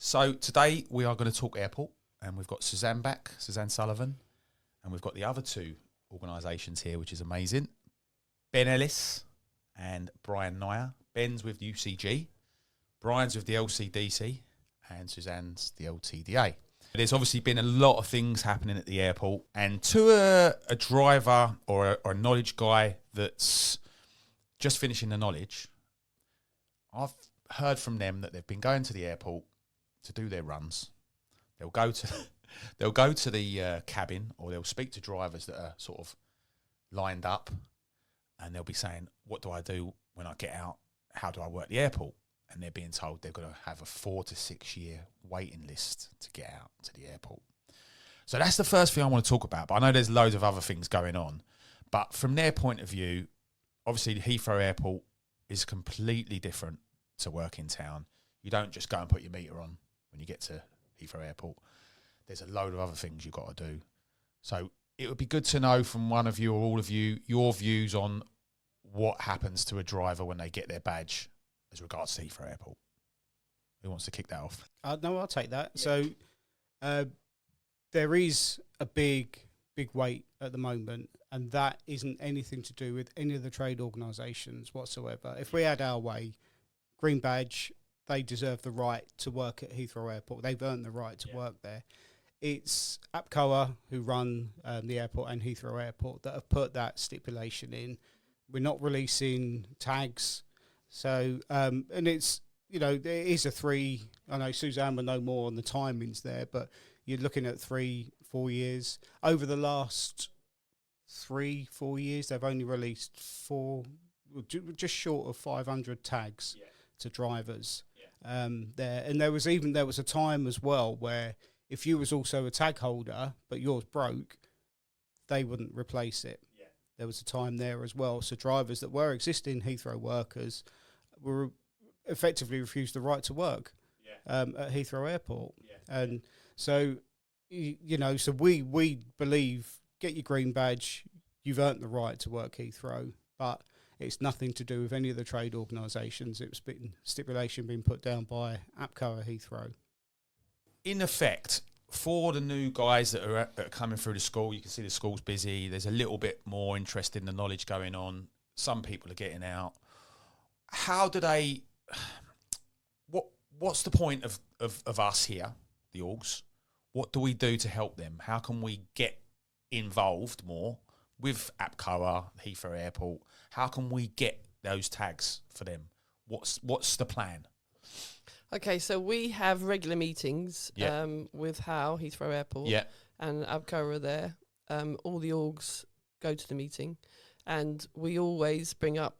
So today we are going to talk airport, and we've got Suzanne back, Suzanne Sullivan, and we've got the other two organisations here, which is amazing. Ben Ellis and Brian Nair. Ben's with UCG, Brian's with the LCDC, and Suzanne's the LTDA. There's obviously been a lot of things happening at the airport, and to a driver or a knowledge guy that's just finishing the knowledge, I've heard from them that they've been going to the airport to do their runs. They'll go to the cabin, or they'll speak to drivers that are sort of lined up, and they'll be saying, "What do I do when I get out? How do I work the airport?" And they're being told they're going to have a 4 to 6 year waiting list to get out to the airport. So that's the first thing I want to talk about. But I know there's loads of other things going on. But from their point of view, obviously Heathrow Airport is completely different to work in town. You don't just go and put your meter on when you get to Heathrow Airport. There's a load of other things you've got to do. So it would be good to know from one of you or all of you your views on what happens to a driver when they get their badge as regards to Heathrow Airport. Who wants to kick that off? No, I'll take that. Yeah. So there is a big wait at the moment, and that isn't anything to do with any of the trade organisations whatsoever. If we had our way, Green Badge, they deserve the right to work at Heathrow Airport. They've earned the right to work there. It's APCOA who run the airport and Heathrow Airport that have put that stipulation in. We're not releasing tags. So, and it's, it is a 3, I know Suzanne will know more on the timings there, but you're looking at 3-4 years. Over the last 3-4 years, they've only released just short of 500 tags to drivers there. And there was a time as well where if you was also a tag holder, but yours broke, they wouldn't replace it. Yeah. There was a time there as well. So drivers that were existing Heathrow workers were effectively refused the right to work at Heathrow Airport. Yeah. And so, so we believe, get your green badge, you've earned the right to work Heathrow, but it's nothing to do with any of the trade organisations. It was stipulation being put down by APCOA Heathrow. In effect, for the new guys that are coming through the school, you can see the school's busy. There's a little bit more interest in the knowledge going on. Some people are getting out. How do they... What's the point of us here, the orgs? What do we do to help them? How can we get involved more with APCOA, Heathrow Airport? How can we get those tags for them? What's the plan? Okay, so we have regular meetings with Heathrow Airport and APCOA are there. All the orgs go to the meeting, and we always bring up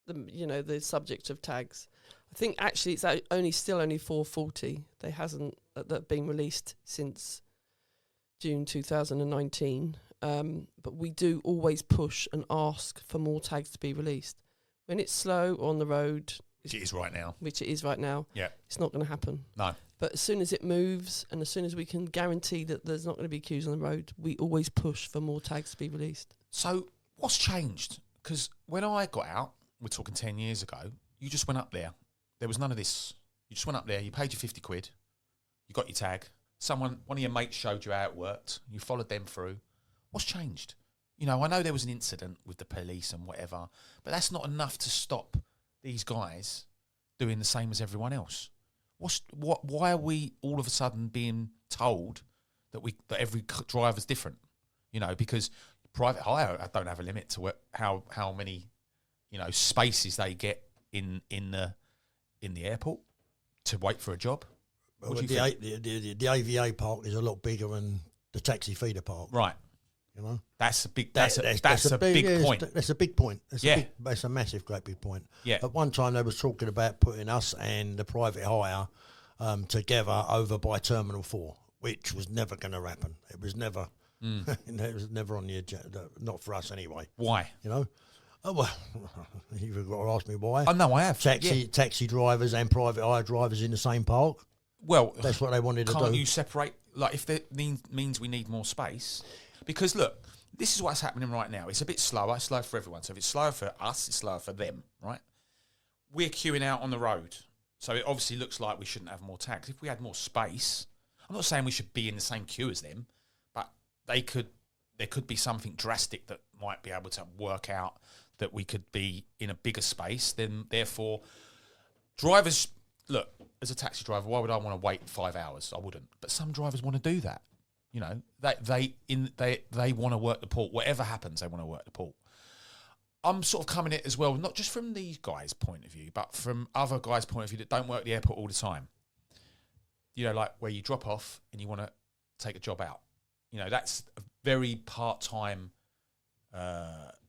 the subject of tags. I think actually it's only 440. They hasn't that been released since June 2019. But we do always push and ask for more tags to be released. When it's slow on the road, Which it is right now. Yeah. It's not going to happen. No. But as soon as it moves and as soon as we can guarantee that there's not going to be queues on the road, we always push for more tags to be released. So what's changed? Because when I got out, we're talking 10 years ago, you just went up there. There was none of this. You just went up there, you paid your 50 quid, you got your tag. One of your mates showed you how it worked. You followed them through. What's changed? I know there was an incident with the police and whatever, but that's not enough to stop these guys doing the same as everyone else. Why are we all of a sudden being told that every driver's different? Because private hire, I don't have a limit to how many spaces they get in the airport to wait for a job. Well, the AVA park is a lot bigger than the taxi feeder park. Right. That's a big. That's a big point. That's a big point. That's a massive, great big point. Yeah. At one time, they was talking about putting us and the private hire together over by Terminal 4, which was never going to happen. It was never. It was never on the agenda. Not for us anyway. Why? Oh well, you've got to ask me why. I know I have. Taxi drivers and private hire drivers in the same park. Well, that's what they wanted to do. Can't you separate? Like, if that means we need more space. Because, look, this is what's happening right now. It's a bit slower. It's slow for everyone. So if it's slower for us, it's slower for them, right? We're queuing out on the road. So it obviously looks like we shouldn't have more tags. If we had more space, I'm not saying we should be in the same queue as them, but there could be something drastic that might be able to work out that we could be in a bigger space. Then, therefore, drivers, look, as a taxi driver, why would I want to wait 5 hours? I wouldn't. But some drivers want to do that. You know, they want to work the port. Whatever happens, they want to work the port. I'm sort of coming at it as well, not just from these guys' point of view, but from other guys' point of view that don't work the airport all the time. You know, like where you drop off and you want to take a job out. You know, that's a very part-time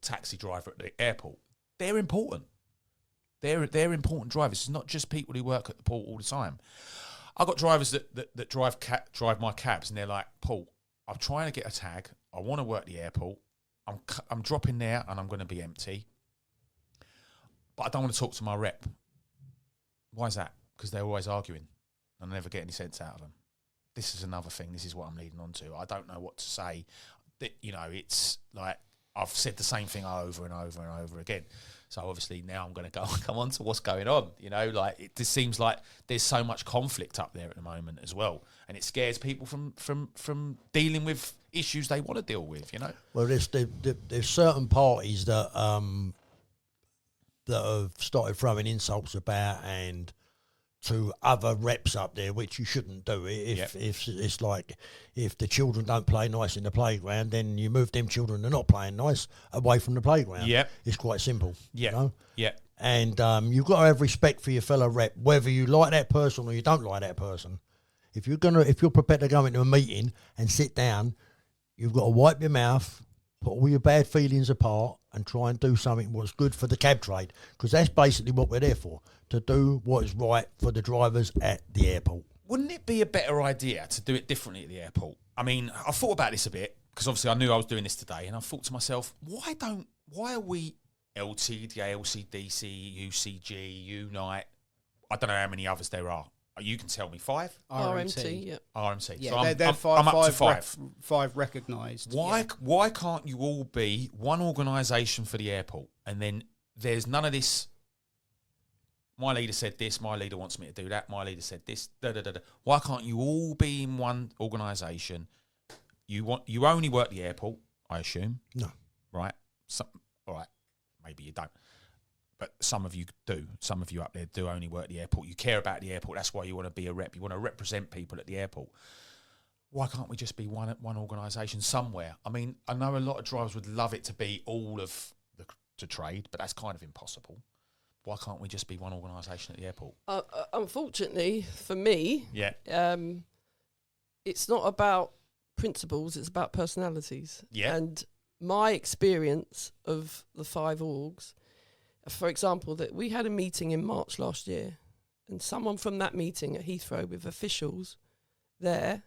taxi driver at the airport. They're important. They're important drivers. It's not just people who work at the port all the time. I've got drivers that drive my cabs, and they're like, Paul, I'm trying to get a tag. I want to work the airport. I'm dropping there, and I'm going to be empty. But I don't want to talk to my rep. Why is that? Because they're always arguing, and I never get any sense out of them. This is another thing. This is what I'm leading on to. I don't know what to say. You know, it's like I've said the same thing over and over and over again. So obviously now I'm going to come on to what's going on. You know, like it just seems like there's so much conflict up there at the moment as well, and it scares people from dealing with issues they want to deal with. You know. Well, there's certain parties that have started throwing insults about and to other reps up there, which you shouldn't do. If it's like if the children don't play nice in the playground, then you move them children that are not playing nice away from the playground. Yeah, it's quite simple. Yeah, you know? Yeah. And you've got to have respect for your fellow rep, whether you like that person or you don't like that person. If you're prepared to go into a meeting and sit down, you've got to wipe your mouth, put all your bad feelings apart, and try and do something what's good for the cab trade, because that's basically what we're there for, to do what is right for the drivers at the airport. Wouldn't it be a better idea to do it differently at the airport? I mean, I thought about this a bit, because obviously I knew I was doing this today, and I thought to myself, why are we LT, DALC, DC, UCG, Unite, I don't know how many others there are. You can tell me 5? RMT, yeah. RMT. Yeah, so I'm five, up to 5. 5 recognised. Why can't you all be one organisation for the airport? And then there's none of this, my leader said this, my leader wants me to do that, my leader said this, da-da-da-da. Why can't you all be in one organisation? You only work the airport, I assume? No. Right? All right, maybe you don't. But some of you do. Some of you up there do only work the airport. You care about the airport. That's why you want to be a rep. You want to represent people at the airport. Why can't we just be one organisation somewhere? I mean, I know a lot of drivers would love it to be all of the trade, but that's kind of impossible. Why can't we just be one organisation at the airport? Unfortunately, for me, it's not about principles. It's about personalities. Yeah. And my experience of the 5 orgs, for example, that we had a meeting in March last year, and someone from that meeting at Heathrow with officials there,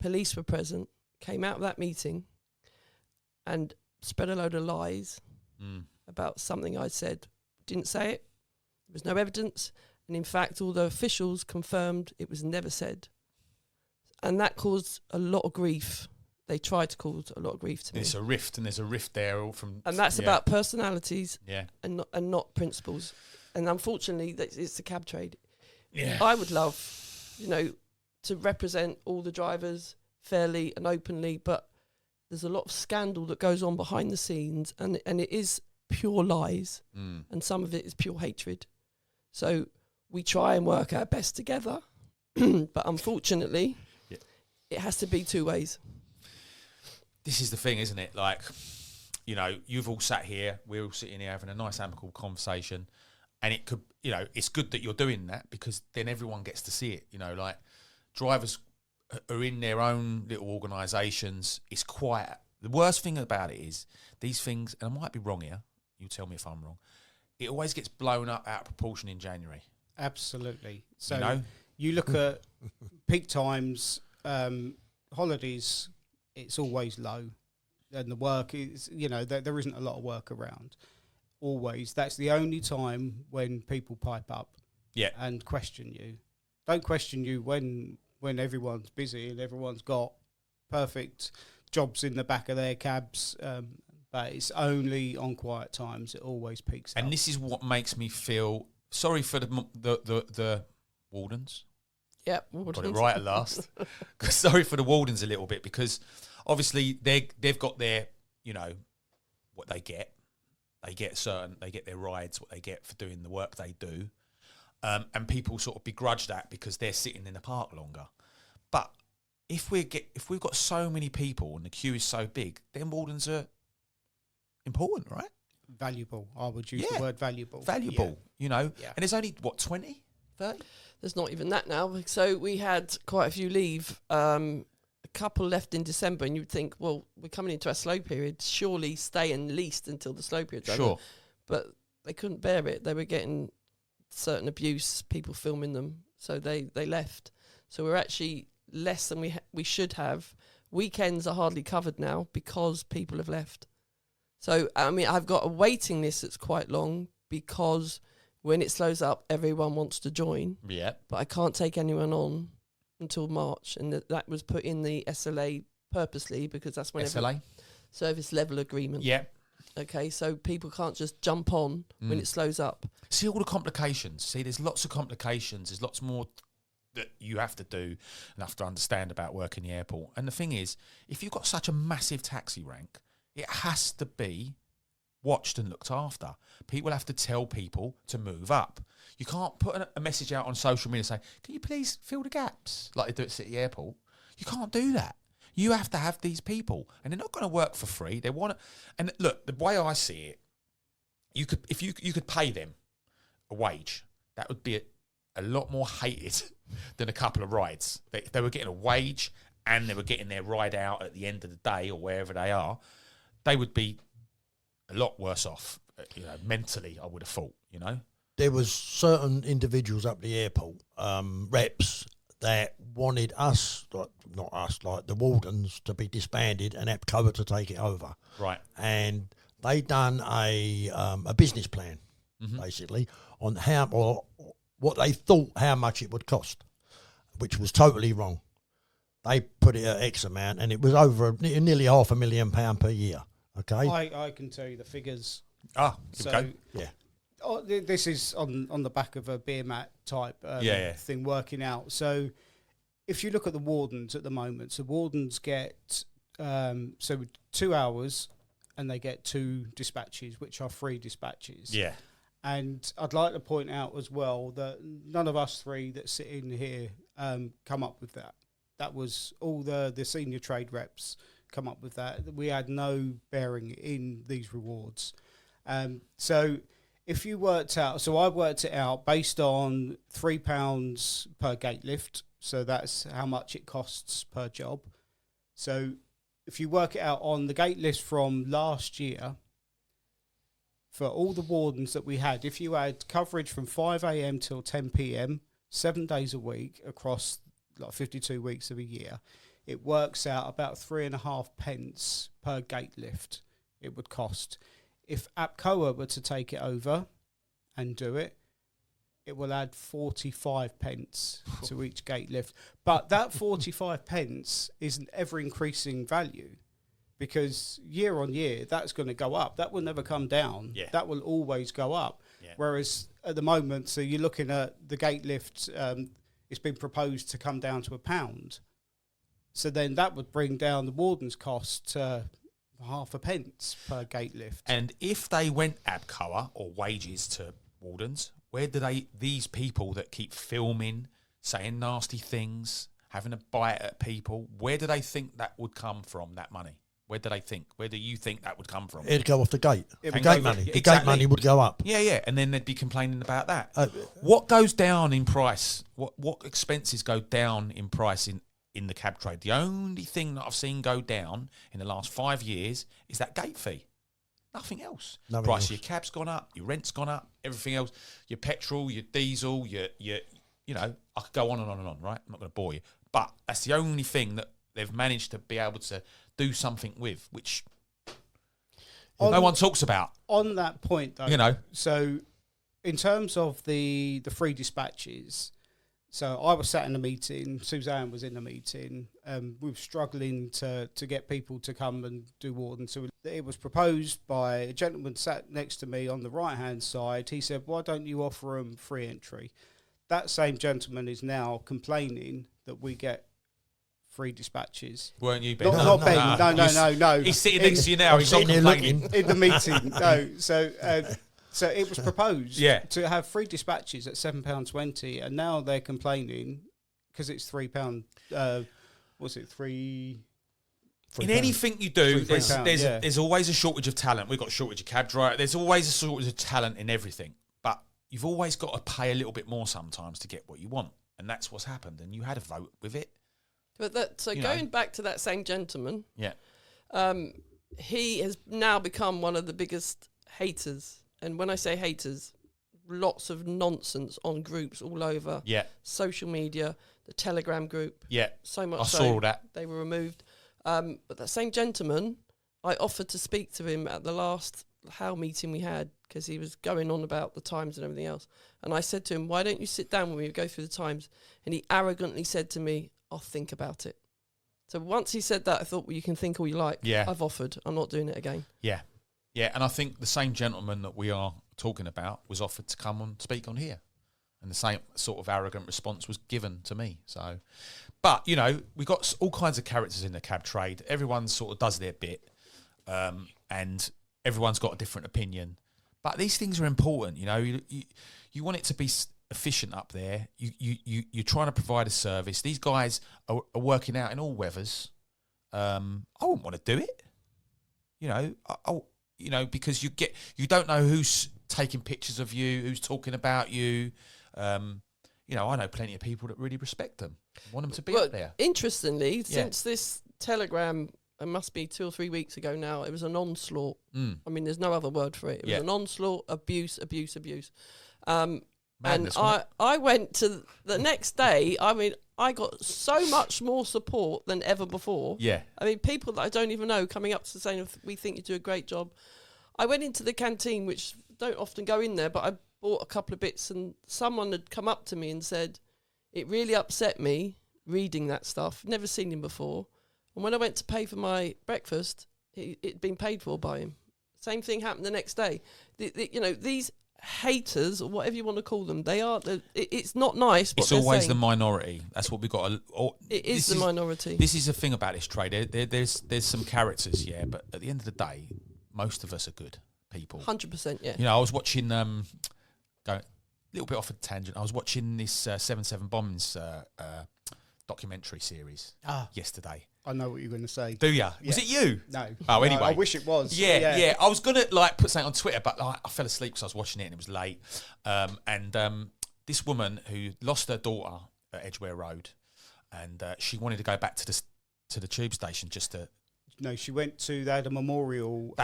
police were present, came out of that meeting and spread a load of lies about something I said. Didn't say it. There was no evidence. And in fact, all the officials confirmed it was never said. And that caused a lot of grief. They tried to cause a lot of grief to me. There's a rift there all from... And that's about personalities and not principles. And unfortunately, it's the cab trade. Yeah. I would love, to represent all the drivers fairly and openly, but there's a lot of scandal that goes on behind the scenes, and it is pure lies, and some of it is pure hatred. So we try and work our best together, but unfortunately, it has to be 2 ways. This is the thing, isn't it? Like, you've all sat here, we're all sitting here having a nice amicable conversation, and it could, it's good that you're doing that, because then everyone gets to see it. Like, drivers are in their own little organisations. It's quiet. The worst thing about it is these things, and I might be wrong here, you tell me if I'm wrong, it always gets blown up out of proportion in January. Absolutely. So you look at peak times, holidays, it's always low, and the work is, there isn't a lot of work around. Always. That's the only time when people pipe up and question you. Don't question you when everyone's busy and everyone's got perfect jobs in the back of their cabs, but it's only on quiet times it always peaks up. And this is what makes me feel sorry for the Wardens. Yep, Wardens. Got it right at last. Sorry for the Wardens a little bit, because obviously they've got their, what they get. They get their rides, what they get for doing the work they do. And people sort of begrudge that because they're sitting in the park longer. But if we've got so many people and the queue is so big, then Wardens are important, right? Valuable. I would use the word valuable. Valuable, And there's only, 20, 30? There's not even that now. So we had quite a few leave. A couple left in December, and you'd think, well, we're coming into our slow period. Surely stay at least until the slow period's over. Sure. But they couldn't bear it. They were getting certain abuse, people filming them, so they left. So we're actually less than we should have. Weekends are hardly covered now because people have left. So, I mean, I've got a waiting list that's quite long because when it slows up, everyone wants to join. Yeah. But I can't take anyone on until March, and that was put in the SLA purposely because that's when SLA? Service Level Agreement. Yeah. Okay, so people can't just jump on when it slows up. See all the complications. See, there's lots of complications. There's lots more that you have to do and have to understand about working the airport. And the thing is, if you've got such a massive taxi rank, it has to be watched and looked after. People have to tell people to move up. You can't put a message out on social media saying, can you please fill the gaps like they do at City Airport? You can't do that. You have to have these people, and they're not going to work for free. They want to, and look, the way I see it, you could pay them a wage. That would be a lot more hated than a couple of rides. They were getting a wage and they were getting their ride out at the end of the day or wherever they are. They would be a lot worse off, mentally, I would have thought, There was certain individuals up the airport, reps, that wanted us, like the Wardens, to be disbanded and APCOA to take it over. Right. And they done a business plan, basically, on what they thought how much it would cost, which was totally wrong. They put it at X amount, and it was over nearly £500,000 per year. Okay, I can tell you the figures. Okay. Yeah. Oh, this is on the back of a beer mat type thing working out. So if you look at the Wardens at the moment, so Wardens get 2 hours and they get 2 dispatches, which are free dispatches. Yeah. And I'd like to point out as well that none of us 3 that sit in here come up with that. That was all the senior trade reps come up with that. We had no bearing in these rewards. So if you worked out, so I worked it out based on £3 per gate lift. So that's how much it costs per job. So if you work it out on the gate list from last year, for all the Wardens that we had, if you had coverage from 5 a.m. till 10 p.m, 7 days a week across like 52 weeks of a year, it works out about 3.5 pence per gate lift it would cost. If APCOA were to take it over and do it, it will add 45 pence to each gate lift. But that 45 pence is an ever-increasing value because year on year, that's going to go up. That will never come down. Yeah. That will always go up. Yeah. Whereas at the moment, so you're looking at the gate lift, it's been proposed to come down to £1. So then that would bring down the Warden's cost to 0.5 pence per gate lift. And if they went APCOA or wages to Wardens, where do these people that keep filming, saying nasty things, having a bite at people, where do they think that would come from, that money? Where do you think that would come from? It'd go off the gate. The gate money. The gate money would go up. Yeah. And then they'd be complaining about that. What goes down in price? What expenses go down in price in the cab trade? The only thing that I've seen go down in the last 5 years is that gate fee. Nothing else. Price of your cab's gone up, your rent's gone up, everything else, your petrol, your diesel, your I could go on and on and on, right? I'm not going to bore you. But that's the only thing that they've managed to be able to do something with, which no one talks about. On that point, though, so in terms of the free dispatches, so I was sat in a meeting, Suzanne was in the meeting, we were struggling to get people to come and do Warden. So it was proposed by a gentleman sat next to me on the right-hand side. He said, why don't you offer them free entry? that same gentleman is now complaining that we get free dispatches. Weren't you, Ben? Not Ben. No. He's sitting next to you now. He's not complaining. In the meeting. No. So it was proposed to have free dispatches at £7.20, and now they're complaining because it's £3. Was it £3? In anything you do, there's always a shortage of talent. We've got a shortage of cab drivers. There's always a shortage of talent in everything. But you've always got to pay a little bit more sometimes to get what you want. And that's what's happened. And you had a vote with it. But going back to that same gentleman, he has now become one of the biggest haters. And when I say haters, lots of nonsense on groups all over. Yeah. Social media, the Telegram group. Yeah. So much I saw all that. They were removed. But that same gentleman, I offered to speak to him at the last How meeting we had because he was going on about the Times and everything else. And I said to him, why don't you sit down when we go through the Times? And he arrogantly said to me, I'll think about it. So once he said that, I thought, well, you can think all you like. Yeah. I've offered. I'm not doing it again. Yeah. Yeah, and I think the same gentleman that we are talking about was offered to come and speak on here. And the same sort of arrogant response was given to me. So, but, you know, we've got all kinds of characters in the cab trade. Everyone sort of does their bit, and everyone's got a different opinion. But these things are important, you know. You want it to be efficient up there. You're trying to provide a service. These guys are working out in all weathers. I wouldn't want to do it, you know, because you don't know who's taking pictures of you, who's talking about you. You know, I know plenty of people that really respect them, want them to be up there. Interestingly, since this telegram, it must be 2 or 3 weeks ago now, it was an onslaught. I mean, there's no other word for it. It was an onslaught, abuse. Madness, and I went to the next day. I mean, I got so much more support than ever before. Yeah. I mean, people that I don't even know coming up to saying, we think you do a great job. I went into the canteen, which don't often go in there, but I bought a couple of bits, and someone had come up to me and said, it really upset me reading that stuff. Never seen him before. And when I went to pay for my breakfast, it'd been paid for by him. Same thing happened the next day. You know, these haters, or whatever you want to call them, they are. It's not nice. It's always the minority. That's what we've got. It is the minority. This is the thing about this trade. There's some characters, but at the end of the day, most of us are good people. 100%, yeah. You know, I was watching. Go a little bit off a tangent. I was watching this 7/7 bombings documentary series yesterday. I know what you're going to say. Do ya? Yeah. Was it you? No. Oh, anyway. I wish it was. Yeah. I was going to put something on Twitter, but I fell asleep because I was watching it and it was late. And this woman who lost her daughter at Edgware Road, and she wanted to go back to the tube station just to... No, she went to, they had a memorial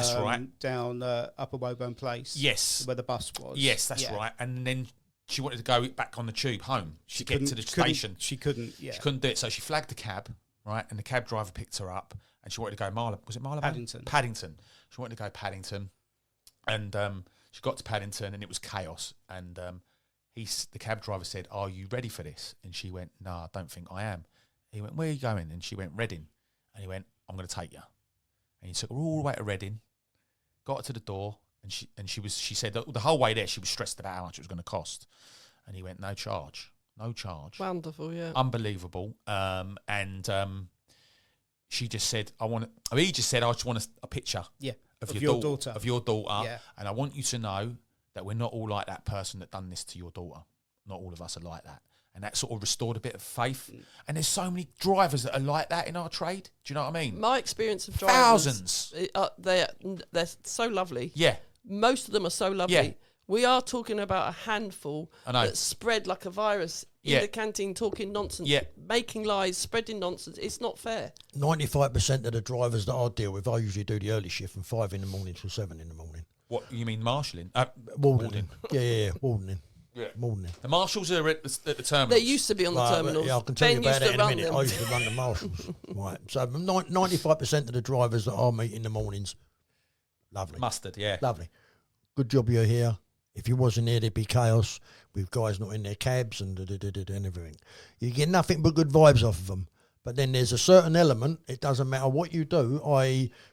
down Upper Woburn Place. Yes. Where the bus was. Yes, that's right. And then she wanted to go back on the tube home to get to the station. She couldn't do it, so she flagged the cab. Right, and the cab driver picked her up, and she wanted to go Paddington. Paddington. She wanted to go Paddington, and she got to Paddington, and it was chaos. And the cab driver said, "Are you ready for this?" And she went, "No, I don't think I am." He went, "Where are you going?" And she went, "Reading." And he went, "I'm going to take you." And he took her all the way to Reading, got her to the door, and she said the whole way there she was stressed about how much it was going to cost. And he went, "No charge." No charge. Wonderful, yeah. Unbelievable. And she just said, he just said, I just want a picture of your daughter. Of your daughter. Yeah. And I want you to know that we're not all like that person that done this to your daughter. Not all of us are like that. And that sort of restored a bit of faith. And there's so many drivers that are like that in our trade. Do you know what I mean? My experience of drivers. Thousands. They're so lovely. Yeah. Most of them are so lovely. Yeah. We are talking about a handful that spread like a virus in the canteen, talking nonsense, making lies, spreading nonsense. It's not fair. 95% of the drivers that I deal with, I usually do the early shift from 5 in the morning till 7 in the morning. What, you mean marshalling? Wardening. Yeah, wardening. Yeah. Morning. The marshals are at the terminals. They used to be on the terminals. Yeah, I can tell you about that in a minute. I used to run the marshals. Right. So 95% of the drivers that I meet in the mornings, lovely. Mustard, yeah. Lovely. Good job you're here. If you wasn't here, there'd be chaos with guys not in their cabs and everything. You get nothing but good vibes off of them. But then there's a certain element, it doesn't matter what you do.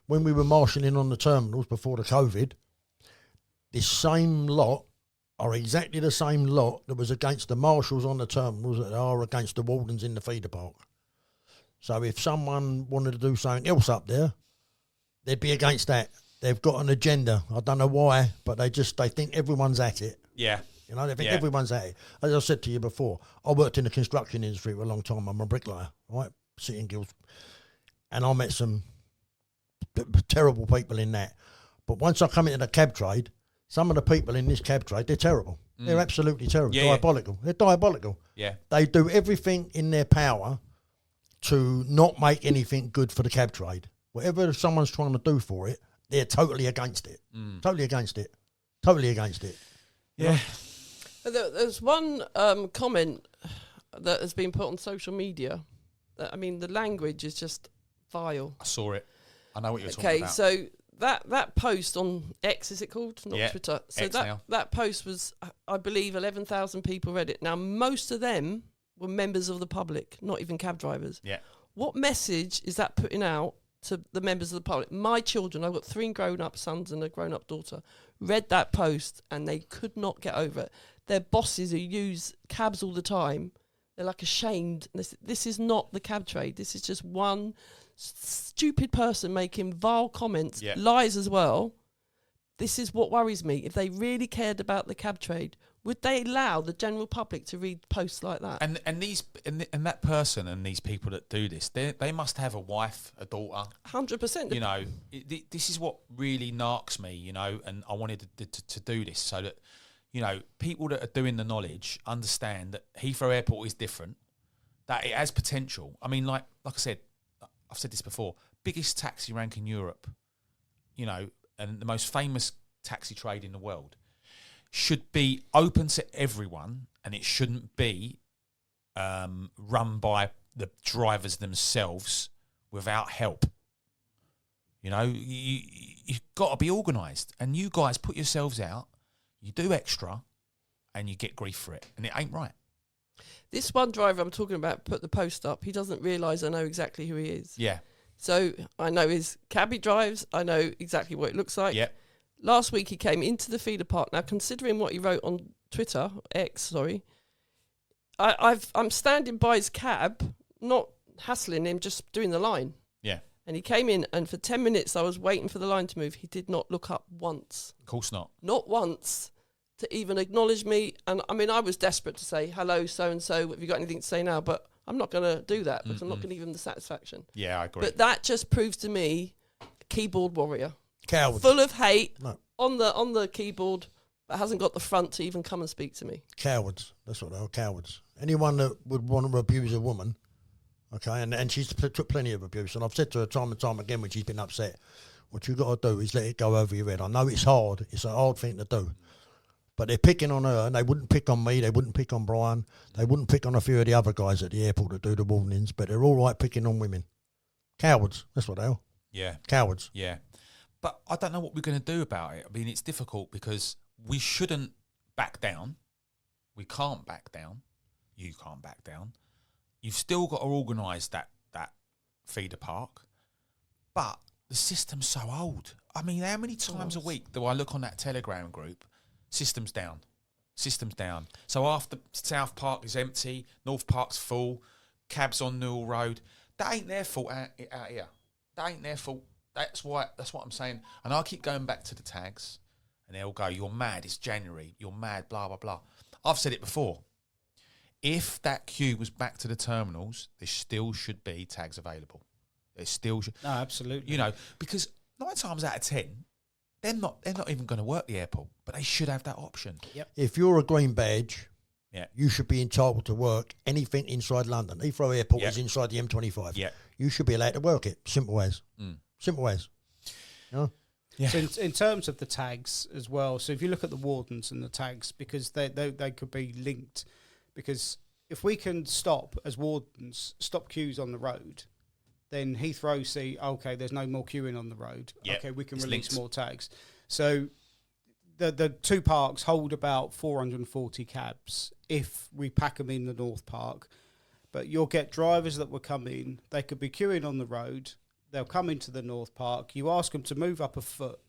When we were marshalling on the terminals before the COVID, this same lot are exactly the same lot that was against the Marshals on the terminals that are against the Wardens in the feeder park. So if someone wanted to do something else up there, they'd be against that. They've got an agenda. I don't know why, but they think everyone's at it. Yeah. You know, they think everyone's at it. As I said to you before, I worked in the construction industry for a long time. I'm a bricklayer, right? Sitting guilds. And I met some terrible people in that. But once I come into the cab trade, some of the people in this cab trade, they're terrible. They're absolutely terrible. Diabolical. They're diabolical. Yeah. They do everything in their power to not make anything good for the cab trade. Whatever someone's trying to do for it, they're totally against it. Totally against it. Totally against it. Yeah. There's one comment that has been put on social media. I mean, the language is just vile. I saw it. I know what you're talking about. Okay, so that post on X, is it called? Not Twitter. So X now. that post was, I believe, 11,000 people read it. Now, most of them were members of the public, not even cab drivers. Yeah. What message is that putting out to the members of the public? My children, I've got 3 grown-up sons and a grown-up daughter, read that post and they could not get over it. Their bosses who use cabs all the time, they're like ashamed. This is not the cab trade. This is just one stupid person making vile comments, lies as well. This is what worries me. If they really cared about the cab trade, would they allow the general public to read posts like that? And that person and these people that do this, they must have a wife, a daughter. 100%. You know, this is what really narks me. You know, and I wanted to do this so that, you know, people that are doing the knowledge understand that Heathrow Airport is different, that it has potential. I mean, like I said, I've said this before, biggest taxi rank in Europe, you know, and the most famous taxi trade in the world, should be open to everyone, and it shouldn't be run by the drivers themselves without help. You know, you've got to be organised, and you guys put yourselves out, you do extra, and you get grief for it, and it ain't right. This one driver I'm talking about put the post up. He doesn't realise I know exactly who he is. Yeah. So I know his cab he drives. I know exactly what it looks like. Yeah. Last week he came into the feeder park. Now, considering what he wrote on Twitter, X, sorry, I'm standing by his cab, not hassling him, just doing the line. Yeah. And he came in, and for 10 minutes I was waiting for the line to move. He did not look up once. Of course not. Not once. To even acknowledge me. And I mean, I was desperate to say, hello, so-and-so, have you got anything to say now? But I'm not going to do that because I'm not going to give them the satisfaction. Yeah, I agree. But that just proves to me keyboard warrior. Cowards. Full of hate on the keyboard, but hasn't got the front to even come and speak to me. Cowards. That's what they are, cowards. Anyone that would want to abuse a woman, okay, and she's took plenty of abuse, and I've said to her time and time again when she's been upset, what you've got to do is let it go over your head. I know it's hard. It's a hard thing to do. But they're picking on her, and they wouldn't pick on me, they wouldn't pick on Brian, they wouldn't pick on a few of the other guys at the airport that do the warnings, but they're all right picking on women. Cowards, that's what they are. Yeah. Cowards. Yeah. But I don't know what we're going to do about it. I mean, it's difficult because we shouldn't back down. We can't back down. You can't back down. You've still got to organise that feeder park. But the system's so old. I mean, how many times a week do I look on that Telegram group? System's down. System's down. So after South Park is empty, North Park's full, cabs on Newell Road, that ain't their fault out here. That ain't their fault. That's what I'm saying. And I keep going back to the tags, and they'll go, you're mad, it's January, you're mad, blah, blah, blah. I've said it before. If that queue was back to the terminals, there still should be tags available. There still should. No, absolutely. You know, because 9 times out of 10, they're not even going to work the airport, but they should have that option. Yep. If you're a green badge, you should be entitled to work anything inside London. Heathrow Airport is inside the M25. Yeah. You should be allowed to work it. Simple as. Simple as. You know? Yeah. So in terms of the tags as well, so if you look at the wardens and the tags, because they could be linked, because if we can stop, as wardens, stop queues on the road, then Heathrow see, okay, there's no more queuing on the road. Yep. Okay, we can release more tags. So the two parks hold about 440 cabs if we pack them in the North Park. But you'll get drivers that will come in, they could be queuing on the road, they'll come into the North Park, you ask them to move up a foot.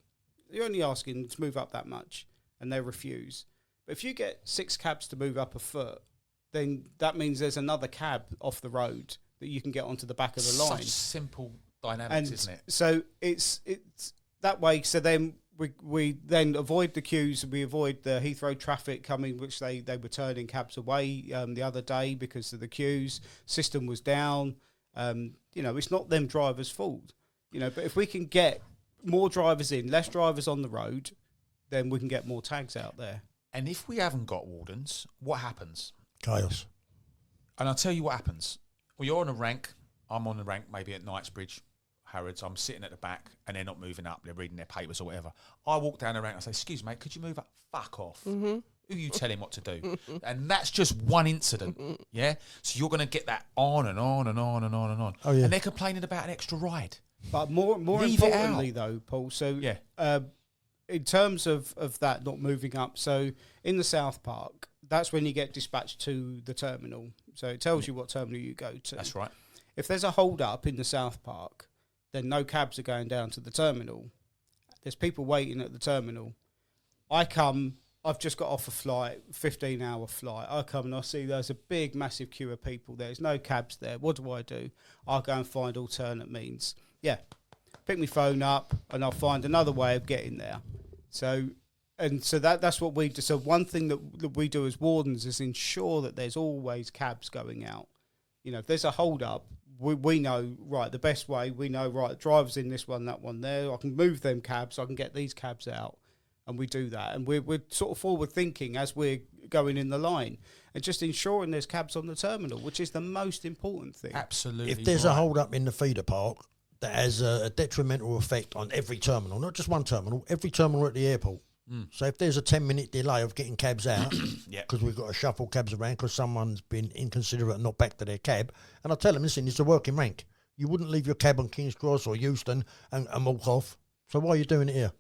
You're only asking to move up that much, and they refuse. But if you get 6 cabs to move up a foot, then that means there's another cab off the road that you can get onto the back of the line. Such simple dynamics, isn't it? So it's that way. So then we then avoid the queues. We avoid the Heathrow traffic coming, which they were turning cabs away the other day because of the queues. System was down. It's not them drivers' fault. But if we can get more drivers in, less drivers on the road, then we can get more tags out there. And if we haven't got wardens, what happens? Chaos. And I'll tell you what happens. Well, you're on a rank. I'm on the rank, maybe at Knightsbridge, Harrods. I'm sitting at the back and they're not moving up. They're reading their papers or whatever. I walk down the rank and I say, excuse me, mate, could you move up? Fuck off. Mm-hmm. Who are you telling what to do? And that's just one incident, yeah? So you're going to get that on and on and on and on and on. Oh, yeah. And they're complaining about an extra ride. But more importantly, though, Paul, so in terms of that not moving up, so in the South Park, that's when you get dispatched to the terminal. So it tells you what terminal you go to. That's right. If there's a hold-up in the South Park, then no cabs are going down to the terminal. There's people waiting at the terminal. I've just got off a flight, 15-hour flight. I come and I see there's a big, massive queue of people. There's no cabs there. What do? I'll go and find alternate means. Yeah, pick my phone up and I'll find another way of getting there. So that's what we do. So one thing that we do as wardens is ensure that there's always cabs going out. If there's a hold-up, we know, right, the best way, we know, right, driver's in this one, that one there. I can move them cabs. I can get these cabs out. And we do that. And we're sort of forward-thinking as we're going in the line and just ensuring there's cabs on the terminal, which is the most important thing. Absolutely. If there's a hold-up in the feeder park, that has a detrimental effect on every terminal, not just one terminal, every terminal at the airport. So if there's a 10-minute delay of getting cabs out, because we've got to shuffle cabs around because someone's been inconsiderate and not back to their cab, and I tell them, listen, it's a working rank. You wouldn't leave your cab on King's Cross or Euston and walk off. So why are you doing it here?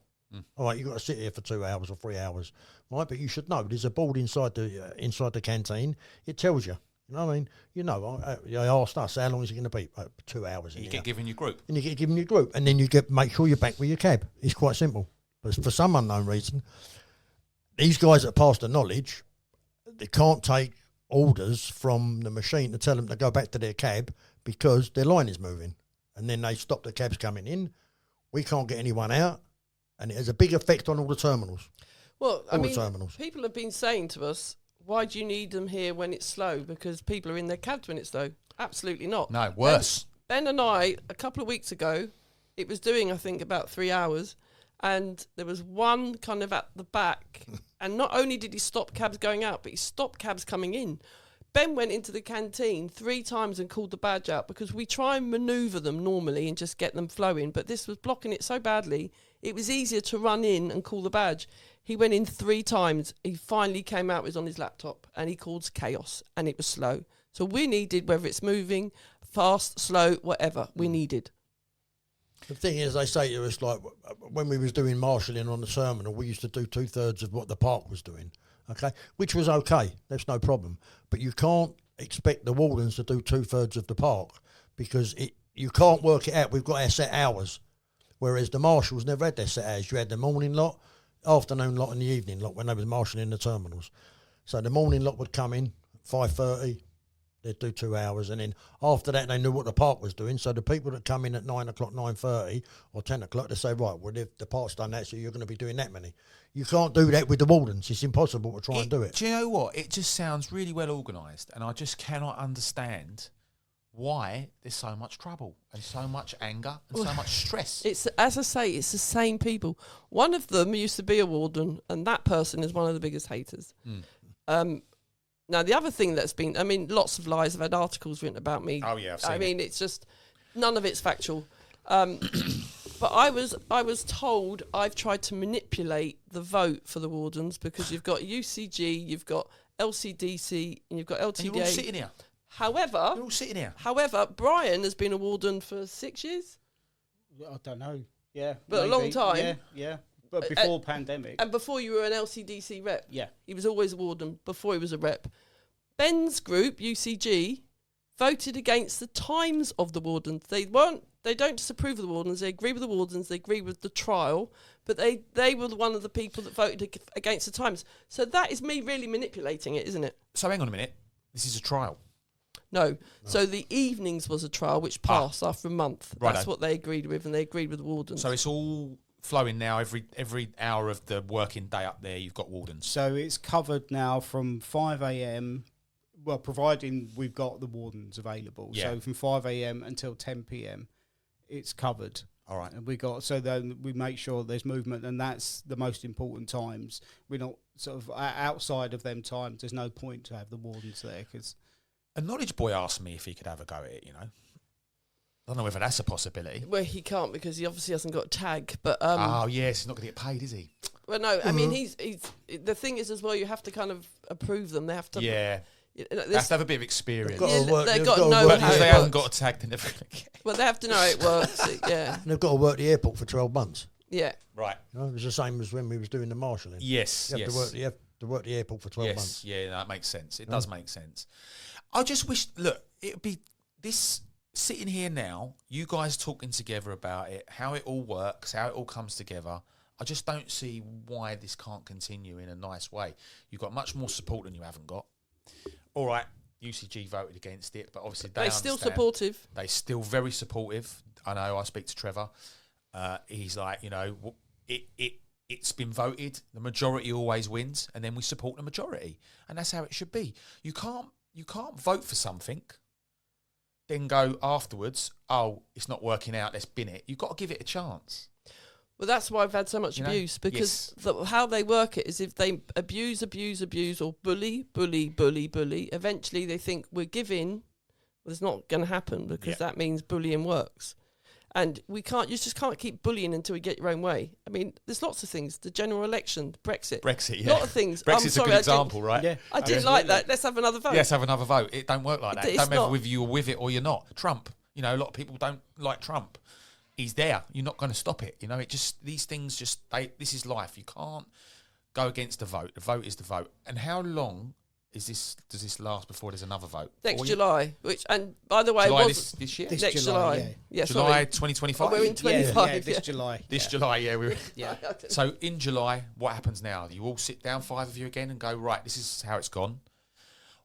All right, you've got to sit here for 2 hours or 3 hours, right? But you should know there's a board inside the canteen. It tells you. You know what I mean? I asked us, how long is it going to be? 2 hours. You get given your group. And you get given your group. And then you make sure you're back with your cab. It's quite simple. But for some unknown reason, these guys that pass the knowledge, they can't take orders from the machine to tell them to go back to their cab because their line is moving. And then they stop the cabs coming in. We can't get anyone out. And it has a big effect on all the terminals. Well, people have been saying to us, why do you need them here when it's slow? Because people are in their cabs when it's slow. Absolutely not. No, worse. Ben and I, a couple of weeks ago, it was doing, I think, about 3 hours. And there was one kind of at the back. And not only did he stop cabs going out, but he stopped cabs coming in. Ben went into the canteen 3 times and called the badge out because we try and manoeuvre them normally and just get them flowing. But this was blocking it so badly, it was easier to run in and call the badge. He went in 3 times. He finally came out, was on his laptop, and he called chaos, and it was slow. So we needed, whether it's moving, fast, slow, whatever, we needed. The thing is, they say to us, like, when we was doing marshalling on the terminal, we used to do 2/3 of what the park was doing, okay? Which was okay, that's no problem. But you can't expect the wardens to do 2/3 of the park because you can't work it out. We've got our set hours. Whereas the marshals never had their set hours. You had the morning lot, afternoon lot and the evening lot when they was marshalling the terminals. So the morning lot would come in, 5:30, they'd do 2 hours, and then after that they knew what the park was doing. So the people that come in at 9 o'clock, 9:30 or 10 o'clock, they say, right, well, if the park's done that, so you're going to be doing that many. You can't do that with the wardens. It's impossible to try and do it. Do you know what? It just sounds really well organised, and I just cannot understand why there's so much trouble and so much anger and so much stress. It's, as I say, it's the same people. One of them used to be a warden, and that person is one of the biggest haters. Now, the other thing that's been, lots of lies. I've had articles written about me. Oh, yeah, I've seen it. It's just, none of it's factual. But I was told I've tried to manipulate the vote for the wardens because you've got UCG, you've got LCDC, and you've got LTDA. And you're all sitting here. However, Brian has been a warden for 6 years. I don't know. Yeah, but maybe. A long time. Yeah. But before pandemic. And before you were an LCDC rep. Yeah. He was always a warden before he was a rep. Ben's group, UCG, voted against the times of the Wardens. They don't disapprove of the Wardens. They agree with the Wardens. They agree with the trial. But they were one of the people that voted against the times. So that is me really manipulating it, isn't it? So hang on a minute. This is a trial. No. So the evenings was a trial which passed after a month. Righto. That's what they agreed with, and they agreed with the Wardens. So it's all flowing now. Every hour of the working day up there, you've got Wardens. So it's covered now from 5 a.m. Well, providing we've got the Wardens available. Yeah. So from 5 a.m. until 10 p.m. it's covered. All right. And then we make sure there's movement, and that's the most important times. We're not sort of outside of them times. There's no point to have the Wardens there because. A knowledge boy asked me if he could have a go at it, I don't know whether that's a possibility. Well, he can't because he obviously hasn't got a tag. But oh, yes, he's not going to get paid, is he? Well, no, I mean, he's the thing is as well, you have to kind of approve them. They have to... Yeah. They have to have a bit of experience. They've got to know how it works. They haven't got a tag, they're never going to get. Well, they have to know how it works, yeah. And they've got to work the airport for 12 months. Yeah. Right. It was the same as when we was doing the marshalling. Yes, You have to work the airport for 12 months. Yeah, that makes sense. It does make sense. I just wish, look, it would be this sitting here now, you guys talking together about it, how it all works, how it all comes together. I just don't see why this can't continue in a nice way. You've got much more support than you haven't got. All right, UCG voted against it, but obviously they're still supportive. They're still very supportive. I know, I speak to Trevor. He's like, it's been voted. The majority always wins, and then we support the majority. And that's how it should be. You can't vote for something, then go afterwards, oh, it's not working out, let's bin it. You've got to give it a chance. Well, that's why I've had so much abuse, because how they work it is if they abuse, or bully, eventually they think we're giving. Well, it's not going to happen because that means bullying works. And you just can't keep bullying until we get your own way. I mean, there's lots of things. The general election, Brexit, yeah. A lot of things. Brexit's a good example, right? Yeah, I didn't like that. Let's have another vote. Yes, have another vote. It don't work like that. It don't matter whether you're with it or you're not. Trump, a lot of people don't like Trump. He's there. You're not going to stop it. It just, these things this is life. You can't go against the vote. The vote is the vote. And how long does this last before there's another vote? Next July, and by the way, July this year? Next July. Yeah, July 2025? Oh, we're in 25. This July. This July, yeah. So in July, what happens now? You all sit down, 5 of you again, and go, right, this is how it's gone.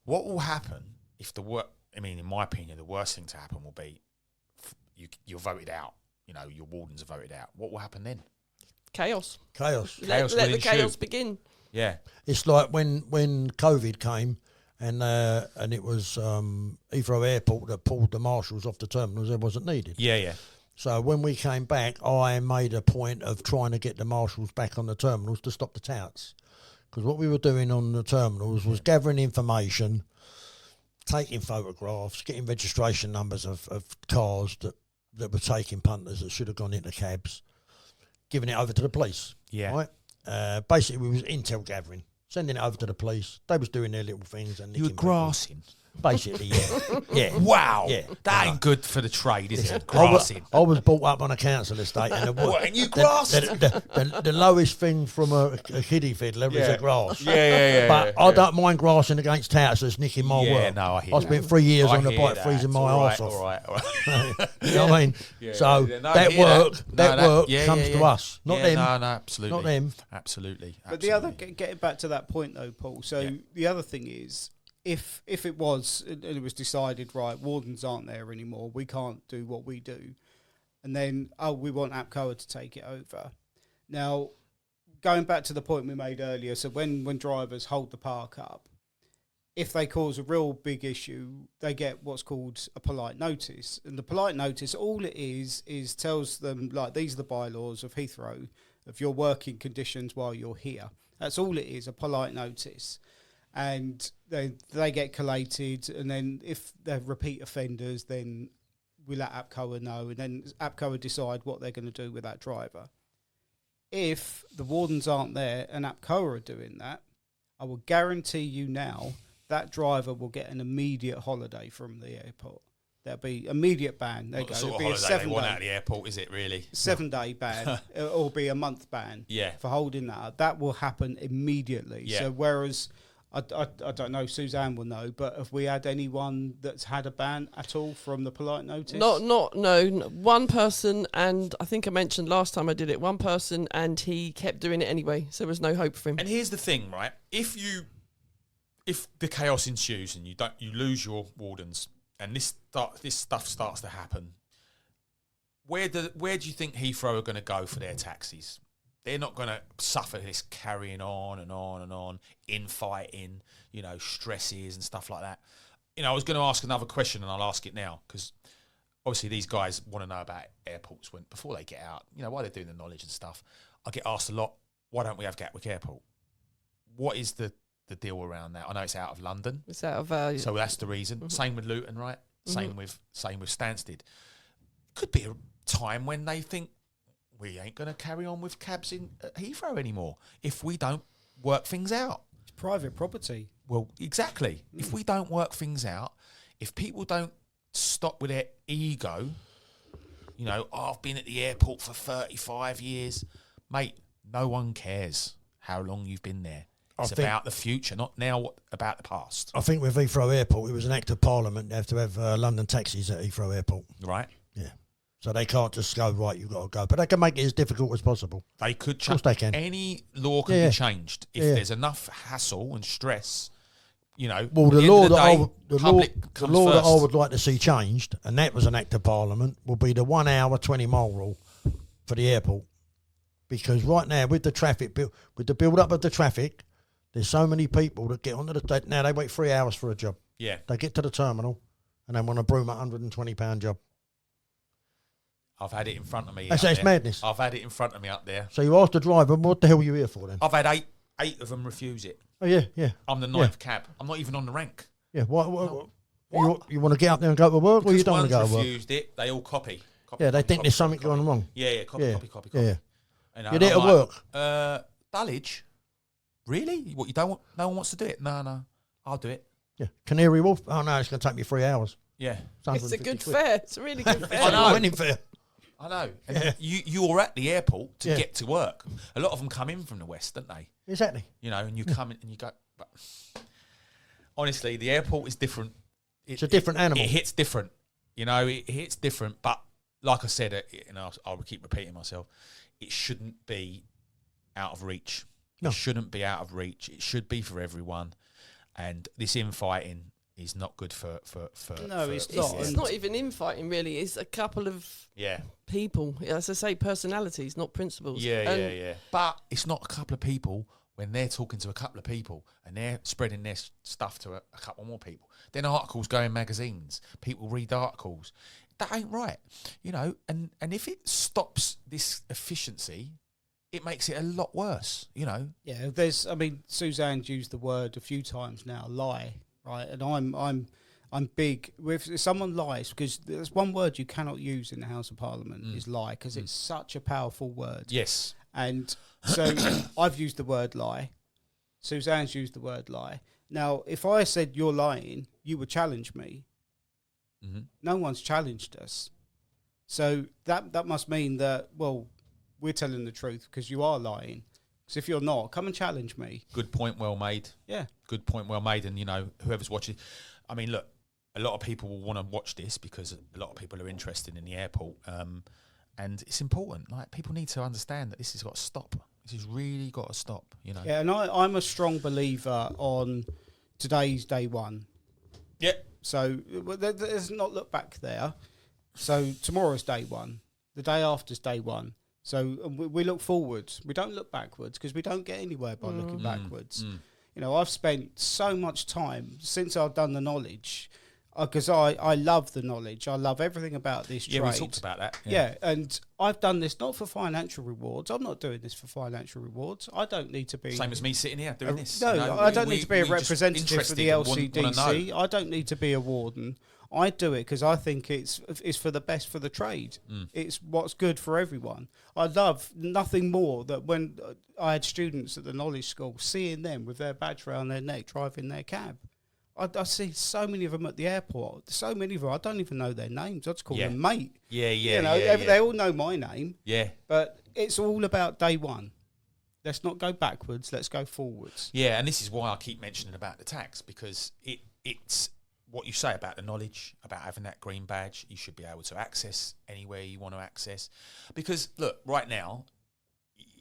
What will happen if in my opinion, the worst thing to happen will be you're voted out. Your Wardens are voted out. What will happen then? Chaos. Chaos let the chaos begin. Yeah. It's like when COVID came and it was Heathrow Airport that pulled the Marshals off the terminals. It wasn't needed. Yeah. So when we came back, I made a point of trying to get the Marshals back on the terminals to stop the touts. Because what we were doing on the terminals was gathering information, taking photographs, getting registration numbers of cars that were taking punters that should have gone into cabs, giving it over to the police. Yeah. Right? Basically, we was intel gathering, sending it over to the police. They was doing their little things. And you were grassing. Basically, yeah. Wow. Yeah. That ain't good for the trade, is it? Grassing. I was brought up on a council estate. And and you grassed? The lowest thing from a kiddie fiddler is a grass. Yeah. But I don't mind grassing against touts that's nicking my work. No, I hear I spent 3 years on the bike that. freezing my arse off. All right. You know what I mean? So that work comes to us, not them. No, absolutely. Not them. Absolutely. But the other, getting back to that point though, Paul, the other thing is, if it was decided, right, Wardens aren't there anymore, we can't do what we do, and then, we want APCOA to take it over. Now, going back to the point we made earlier, so when drivers hold the park up, if they cause a real big issue, they get what's called a polite notice. And the polite notice, all it is tells them, like, these are the bylaws of Heathrow, of your working conditions while you're here. That's all it is, a polite notice. And they get collated, and then if they're repeat offenders, then we let APCOA know, and then APCOA decide what they're going to do with that driver. If the Wardens aren't there and APCOA are doing that, I will guarantee you now that driver will get an immediate holiday from the airport. There'll be immediate ban. There What go. sort It'll of be holiday they want out of the airport, is it really? 7-day ban, or be a month ban Yeah. for holding that up. That will happen immediately. Yeah. So whereas I don't know, Suzanne will know, but have we had anyone that's had a ban at all from the polite notice? No. One person, and I think I mentioned last time I did it, one person, and he kept doing it anyway, so there was no hope for him. And here's the thing, right? If the chaos ensues and you lose your wardens, and this stuff starts to happen, where do you think Heathrow are going to go for their taxis? They're not going to suffer this carrying on and on and on, infighting, stresses and stuff like that. I was going to ask another question, and I'll ask it now, because obviously these guys want to know about airports before they get out, why they're doing the knowledge and stuff. I get asked a lot, why don't we have Gatwick Airport? What is the deal around that? I know it's out of London. It's out of... so that's the reason. Mm-hmm. Same with Luton, right? Mm-hmm. Same with Stansted. Could be a time when they think, we ain't going to carry on with cabs in Heathrow anymore if we don't work things out. It's private property. Well, exactly. If we don't work things out, if people don't stop with their ego, I've been at the airport for 35 years. Mate, no one cares how long you've been there. It's about the future, not now about the past. I think with Heathrow Airport, it was an act of Parliament. They have to have London taxis at Heathrow Airport. Right. Yeah. So they can't just go, right, you've got to go. But they can make it as difficult as possible. They could change. Of course they can. Any law can be changed. If there's enough hassle and stress, Well, the law that I would like to see changed, and that was an act of Parliament, will be the 1 hour, 20 mile rule for the airport. Because right now, with the traffic, with the build up of the traffic, there's so many people that get onto now they wait 3 hours for a job. Yeah. They get to the terminal and they want to broom a £120 job. I've had it in front of me. That's madness. I've had it in front of me up there. So you ask the driver, what the hell are you here for then? I've had eight of them refuse it. Oh, yeah. I'm the ninth cab. I'm not even on the rank. Yeah, what? You want to get up there and go to work, because or you don't want to go to work? refused it, they all copy. They think there's something going wrong. Yeah, copy. Yeah. You're there to work? Dulwich? Really? What, you don't want, no one wants to do it? No, I'll do it. Yeah. Canary Wharf? Oh, no, it's going to take me 3 hours. Yeah. It's a good fare. It's a really good fare. I know. Winning fare. I know. And you're at the airport to get to work. A lot of them come in from the west, don't they? Exactly. And you come in and you go... But honestly, the airport is different. It's a different animal. It hits different. It hits different. But like I said, I'll keep repeating myself, it shouldn't be out of reach. No. It shouldn't be out of reach. It should be for everyone. And this infighting is not good for no, it's not. It's not even infighting, really. It's a couple of people. As I say, personalities, not principles. Yeah. But it's not a couple of people when they're talking to a couple of people and they're spreading their stuff to a couple more people. Then articles go in magazines. People read articles. That ain't right. And if it stops this efficiency, it makes it a lot worse, Yeah, Suzanne's used the word a few times now, lie. Right, and I'm big if someone lies, because there's one word you cannot use in the House of Parliament is lie, because it's such a powerful word. Yes, and so I've used the word lie. Suzanne's used the word lie. Now, if I said you're lying, you would challenge me. Mm-hmm. No one's challenged us, so that must mean that we're telling the truth because you are lying. Because if you're not, come and challenge me. Good point, well made. Yeah. Good point, well made. And, whoever's watching, look, a lot of people will want to watch this because a lot of people are interested in the airport. And it's important. Like, people need to understand that this has got to stop. This has really got to stop, Yeah, and I'm a strong believer on today's day one. Yeah. So there's not look back there. So tomorrow's day one. The day after's day one. So we look forwards. We don't look backwards because we don't get anywhere by looking backwards. I've spent so much time since I've done the knowledge because I love the knowledge. I love everything about this trade. Yeah, we talked about that. Yeah, and I've done this not for financial rewards. I'm not doing this for financial rewards. I don't need to be... Same as me sitting here doing this. No, I don't need to be a representative for the LCDC. I don't need to be a warden. I do it because I think it's for the best for the trade. It's what's good for everyone. I love nothing more that when I had students at the knowledge school, seeing them with their badge around their neck driving their cab. I see so many of them at the airport. So many of them, I don't even know their names. I just call them mate. Yeah. They all know my name. Yeah. But it's all about day one. let's not go backwards, let's go forwards. Yeah, and this is why I keep mentioning about the tags, because it's what you say about the knowledge, about having that green badge. You should be able to access anywhere you want to access. Because, look, right now,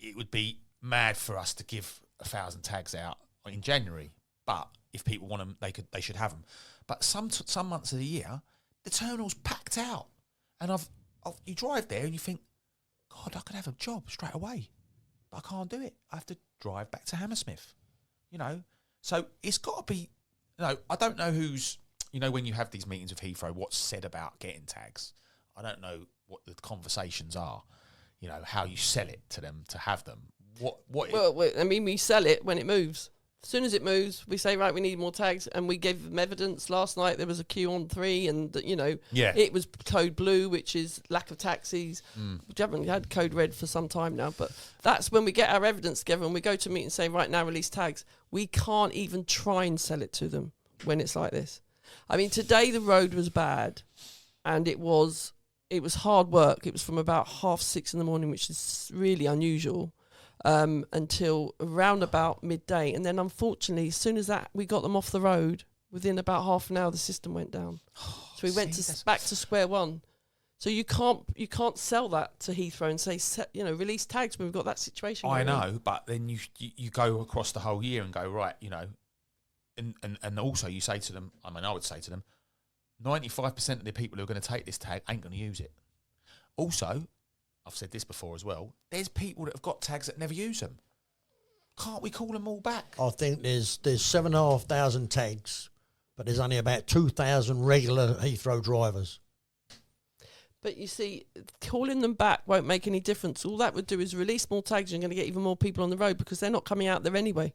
it would be mad for us to give 1,000 tags out in January. But if people want them, they should have them. But some months of the year, the terminal's packed out. And you drive there and you think, God, I could have a job straight away. But I can't do it. I have to drive back to Hammersmith. So it's got to be, I don't know who's, when you have these meetings with Heathrow, what's said about getting tags. I don't know what the conversations are, how you sell it to them to have them. We sell it when it moves. As soon as it moves, we say, right, we need more tags, and we gave them evidence. Last night there was a queue on 3, and it was code blue, which is lack of taxis. We haven't had code red for some time now, but that's when we get our evidence together and we go to meet and say, right, now release tags. We can't even try and sell it to them when it's like this. I mean, today the road was bad, and it was hard work. It was from about 6:30 in the morning, which is really unusual. Until around about midday, and then unfortunately, as soon as we got them off the road, within about half an hour, the system went down. So we went back to square one. So you can't sell that to Heathrow and say, release tags when we've got that situation. I know, but then you go across the whole year and go, right, and also you say to them, I would say to them, 95% of the people who are going to take this tag ain't going to use it. Also, I've said this before as well, there's people that have got tags that never use them. Can't we call them all back? I think there's 7,500 tags, but there's only about 2,000 regular Heathrow drivers. But you see, calling them back won't make any difference. All that would do is release more tags, and you're going to get even more people on the road because they're not coming out there anyway.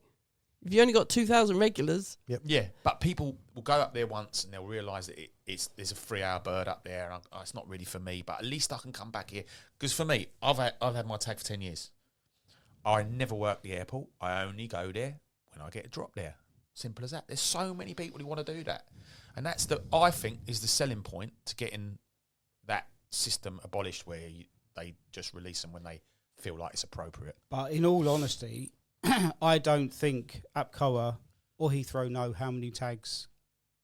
If you only got 2,000 regulars... Yep. Yeah, but people will go up there once and they'll realise that there's a 3-hour bird up there and it's not really for me, but at least I can come back here. Because for me, I've had my tag for 10 years. I never work the airport. I only go there when I get a drop there. Simple as that. There's so many people who want to do that. And that's I think, is the selling point to getting that system abolished where they just release them when they feel like it's appropriate. But in all honesty... I don't think APCOA or Heathrow know how many tags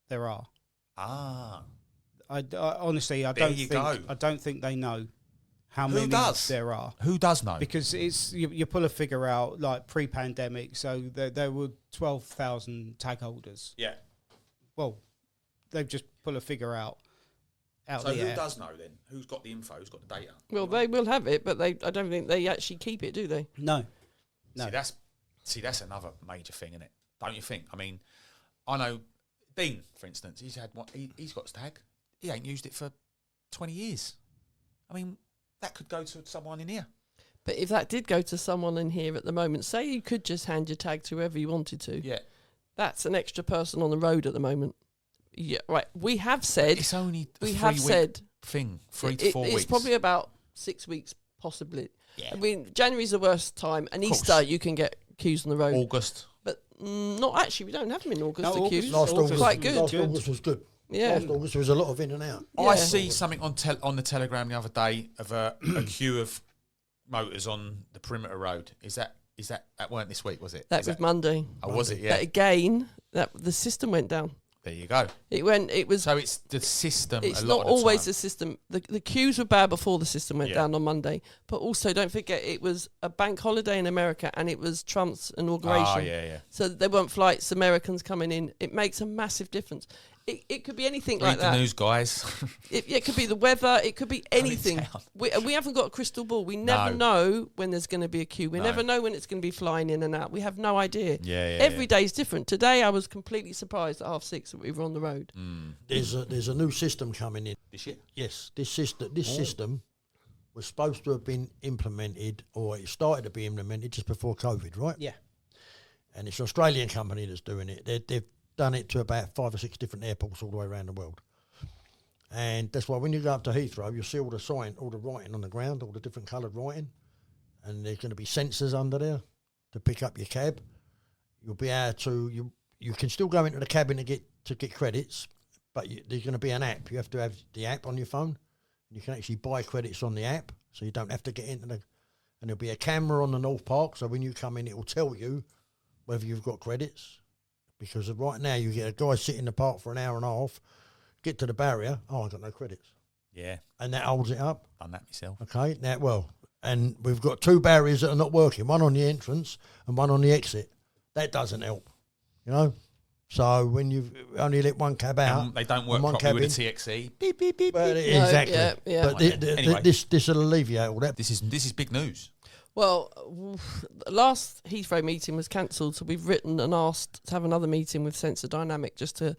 there are. I honestly, I don't think they know how many there are. Who does know? Because it's you pull a figure out like pre-pandemic, so there were 12,000 tag holders. Yeah. Well, they've just pulled a figure out. So who does know then? Who's got the info? Who's got the data? Well, they will have it, but I don't think they actually keep it, do they? No. See, that's another major thing, isn't it? Don't you think? I mean, I know Dean, for instance, he's had one. He's got his tag. He ain't used it for 20 years. I mean, that could go to someone in here. But if that did go to someone in here at the moment, say you could just hand your tag to whoever you wanted to. Yeah. That's an extra person on the road at the moment. Yeah, right. We have said... It's only a 3 to 4 weeks. It's probably about 6 weeks, possibly. Yeah. I mean, January's the worst time, and Easter you can get queues on the road. August. But not actually, we don't have them in August, the queues. Last August, quite good. Last August was good. Yeah. Last August there was a lot of in and out. Yeah. I see something on the Telegram the other day of a queue of motors on the perimeter road. Is that weren't this week, was it? That was Monday. Oh, was it? Yeah. But again, the system went down. There you go. So it's the system. It's a lot not of the always time. the system. The queues were bad before the system went down on Monday. But also, don't forget, it was a bank holiday in America, and it was Trump's inauguration. Oh, yeah. So there weren't flights, Americans coming in. It makes a massive difference. It could be anything like that. Read the news, guys. It could be the weather. It could be anything. We haven't got a crystal ball. We never know when there's going to be a queue. We never know when it's going to be flying in and out. We have no idea. Every day is different. Today I was completely surprised at 6:30 that we were on the road. There's a new system coming in this year. Yes, this system was supposed to have been implemented, or it started to be implemented just before COVID, right? Yeah. And it's an Australian company that's doing it. They've done it to about 5 or 6 different airports all the way around the world. And that's why when you go up to Heathrow, you'll see all the writing on the ground, all the different coloured writing. And there's going to be sensors under there to pick up your cab. You'll be able to, you can still go into the cabin to get credits, but there's going to be an app. You have to have the app on your phone. You can actually buy credits on the app, so you don't have to get into the... and there'll be a camera on the North Park, so when you come in, it will tell you whether you've got credits. Because right now, you get a guy sit in the park for an hour and a half, get to the barrier, I've got no credits. Yeah. And that holds it up. Done that myself. Okay, now, well, and we've got 2 barriers that are not working, one on the entrance and one on the exit. That doesn't help, you know? So when you've only let one cab out, they don't work properly with the TXE. Beep, beep, beep, well, beep. exactly. Yeah. But Anyway. this will alleviate all that. This is big news. Well, the last Heathrow meeting was cancelled, so we've written and asked to have another meeting with Sensor Dynamic just to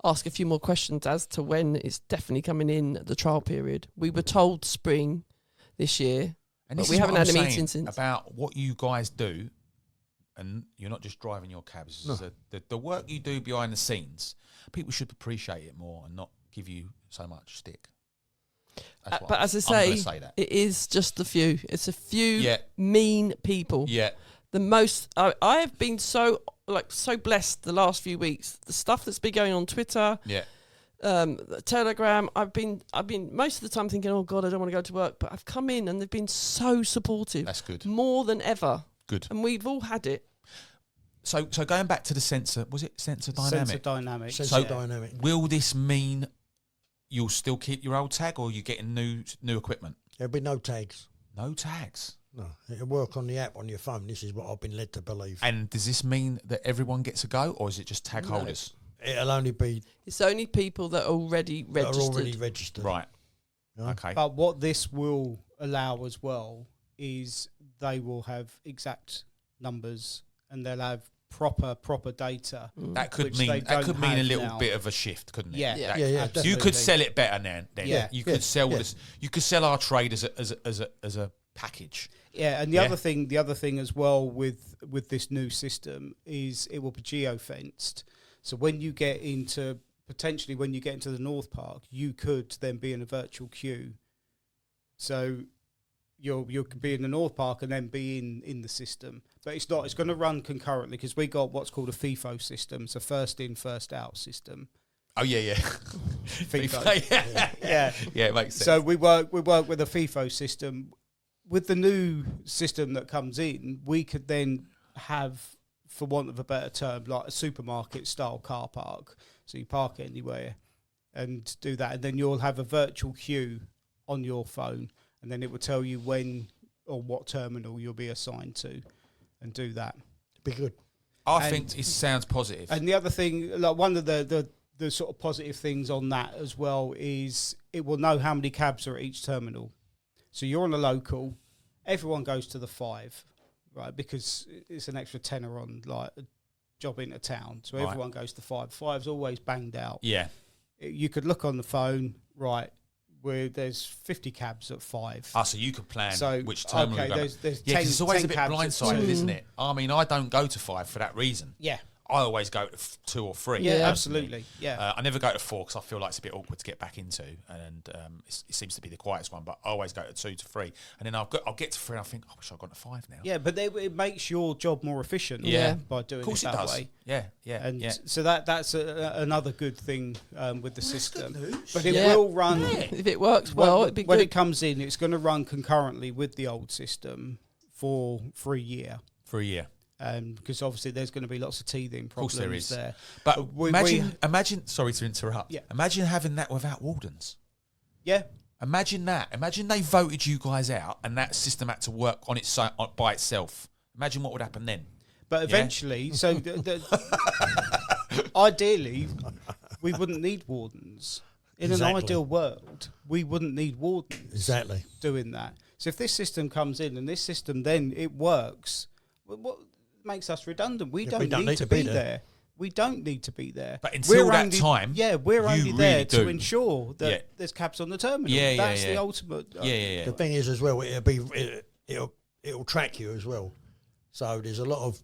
ask a few more questions as to when it's definitely coming in the trial period. We were told spring this year, and but we haven't had a meeting since. About what you guys do, and you're not just driving your cabs. No. The work you do behind the scenes, people should appreciate it more and not give you so much stick. But as I say, it is just a few. It's a few mean people. Yeah. The most I have been so blessed the last few weeks. The stuff that's been going on Twitter, Telegram. I've been most of the time thinking, oh God, I don't want to go to work. But I've come in and they've been so supportive. That's good. More than ever. Good. And we've all had it. So going back to the sensor, was it Sensor Dynamic? Sensor Dynamic. Sensor Dynamic. Will this mean you'll still keep your old tag, or are you getting new equipment? There'll be no tags. No tags? No, it'll work on the app on your phone. This is what I've been led to believe. And does this mean that everyone gets a go, or is it just tag holders? It'll only be... It's only people that are already registered. Right. Yeah. Okay. But what this will allow as well is they will have exact numbers and they'll have proper data. That could mean a little bit of a shift, couldn't it? Yeah. You could sell it better then. Yeah. You could sell this. You could sell our trade as a package. Yeah, and the other thing as well with this new system is it will be geo-fenced. So when you get into the North Park, you could then be in a virtual queue. So you could be in the North Park and then be in the system. But it's not. It's going to run concurrently because we got what's called a FIFO system, so first in, first out system. Oh yeah. FIFO. Yeah, it makes sense. So we work with a FIFO system. With the new system that comes in, we could then have, for want of a better term, like a supermarket style car park. So you park anywhere and do that, and then you'll have a virtual queue on your phone, and then it will tell you when or what terminal you'll be assigned to, and do that. Be good. I think it sounds positive. And the other thing, like one of the sort of positive things on that as well is it will know how many cabs are at each terminal. So you're on a local, everyone goes to the 5, right? Because it's an extra tenner on like a job into town. So everyone goes to 5. 5's always banged out. Yeah. You could look on the phone, right, where there's 50 cabs at 5. So you could plan which terminal you're going. There's 10, because it's always 10 a bit blindsided, isn't it? I mean, I don't go to 5 for that reason. Yeah. I always go to 2 or 3. Yeah, absolutely. Yeah. I never go to 4 because I feel like it's a bit awkward to get back into, and it seems to be the quietest one. But I always go to 2 to 3, and then I'll get to 3, and I think, I wish I'd gone to 5 now. Yeah, but it makes your job more efficient. By doing of course it that does. way. Yeah. So that's another good thing with the system. Good news. But it will run. If it works well, it'd be when good. it comes in, it's going to run concurrently with the old system for a year. For a year. Because obviously there's going to be lots of teething problems. Of course there is. There. But imagine. Sorry to interrupt. Yeah. Imagine having that without Wardens. Yeah. Imagine that. Imagine they voted you guys out, and that system had to work on its by itself. Imagine what would happen then. But eventually, so ideally, we wouldn't need Wardens. In an ideal world, we wouldn't need Wardens. Doing that. So if this system comes in and this system then it works, what makes us redundant? We don't need to be there. We don't need to be there. But until that time, we're only there really to ensure that there's cabs on the terminal. That's the ultimate. The thing is as well, it'll track you as well. So there's a lot of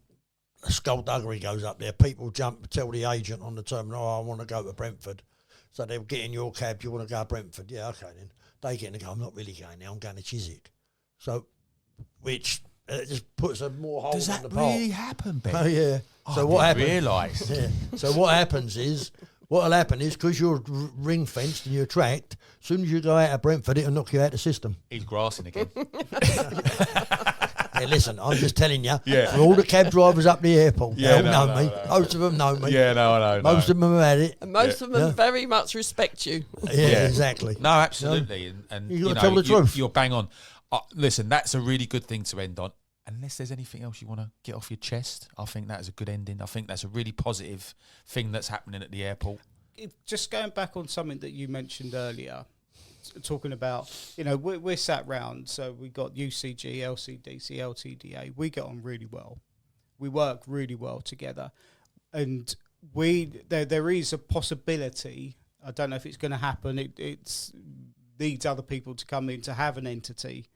skullduggery goes up there. People tell the agent on the terminal, I want to go to Brentford. So they'll get in your cab, you want to go to Brentford? Yeah, okay then. They get in and go, I'm not really going there, I'm going to Chiswick. So, which just puts a more hold on the park. Does that really happen, Ben? Oh, yeah. So what happens? Realise. Yeah. So what happens is, what'll happen is, because you're ring fenced and you're tracked, as soon as you go out of Brentford, it'll knock you out of the system. He's grassing again. Hey, listen, I'm just telling you. Yeah. For all the cab drivers up the airport, they all know me. No. Most of them know me. Yeah, no, I know. Most of them have had it. And most of them very much respect you. Yeah, exactly. No, absolutely. And you got to tell the truth. You're bang on. Listen, that's a really good thing to end on. Unless there's anything else you want to get off your chest, I think that is a good ending. I think that's a really positive thing that's happening at the airport. Just going back on something that you mentioned earlier, talking about, we're sat round, so we got UCG, LCDC, LTDA. We get on really well. We work really well together. And there is a possibility, I don't know if it's going to happen, it needs other people to come in to have an entity.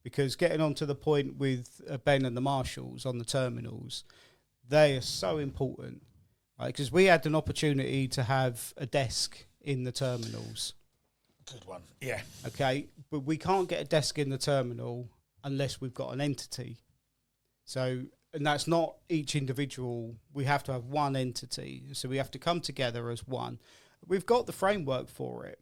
Because getting on to the point with Ben and the Marshals on the terminals, they are so important, right? Because we had an opportunity to have a desk in the terminals. Good one, yeah. Okay, but we can't get a desk in the terminal unless we've got an entity. So, and that's not each individual. We have to have one entity. So we have to come together as one. We've got the framework for it,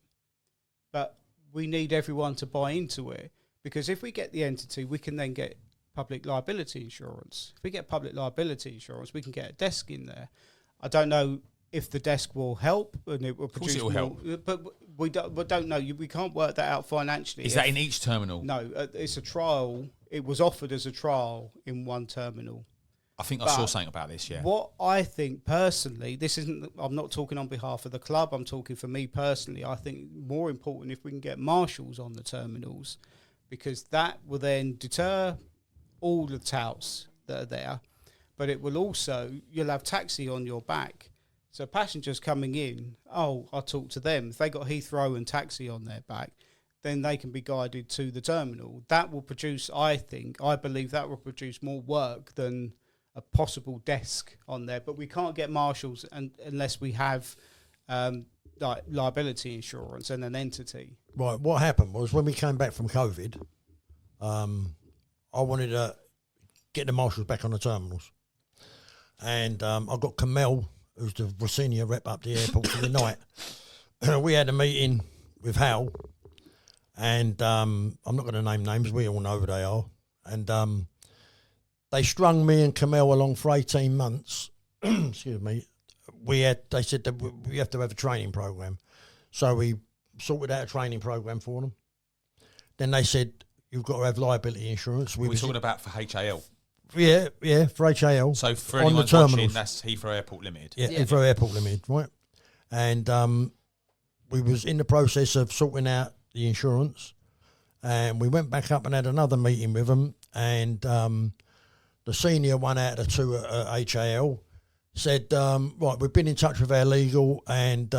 but we need everyone to buy into it. Because if we get the entity, we can then get public liability insurance. If we get public liability insurance, we can get a desk in there. I don't know if the desk will help and it will produce it will help. But we don't know. We can't work that out financially. Is that in each terminal? No, it's a trial. It was offered as a trial in one terminal. I think I saw something about this, yeah. What I think personally, I'm not talking on behalf of the club, I'm talking for me personally. I think more important if we can get marshals on the terminals, because that will then deter all the touts that are there. But it will also, you'll have taxi on your back. So passengers coming in, I'll talk to them. If they got Heathrow and taxi on their back, then they can be guided to the terminal. That will produce, I believe that will produce more work than a possible desk on there. But we can't get marshals unless we have liability insurance and an entity. Right, what happened was when we came back from COVID, I wanted to get the marshals back on the terminals. And I got Kamel, who's the senior rep up the airport for the night. We had a meeting with Hal, and I'm not going to name names, we all know who they are. And they strung me and Kamel along for 18 months. Excuse me. They said that we have to have a training program. So we sorted out a training program for them. Then they said, you've got to have liability insurance. We're talking about for HAL. Yeah, for HAL. So for anyone watching, that's Heathrow Airport Limited. Yeah, Heathrow Airport Limited, right? And we was in the process of sorting out the insurance. And we went back up and had another meeting with them. And the senior one out of the two at HAL said, right, we've been in touch with our legal, and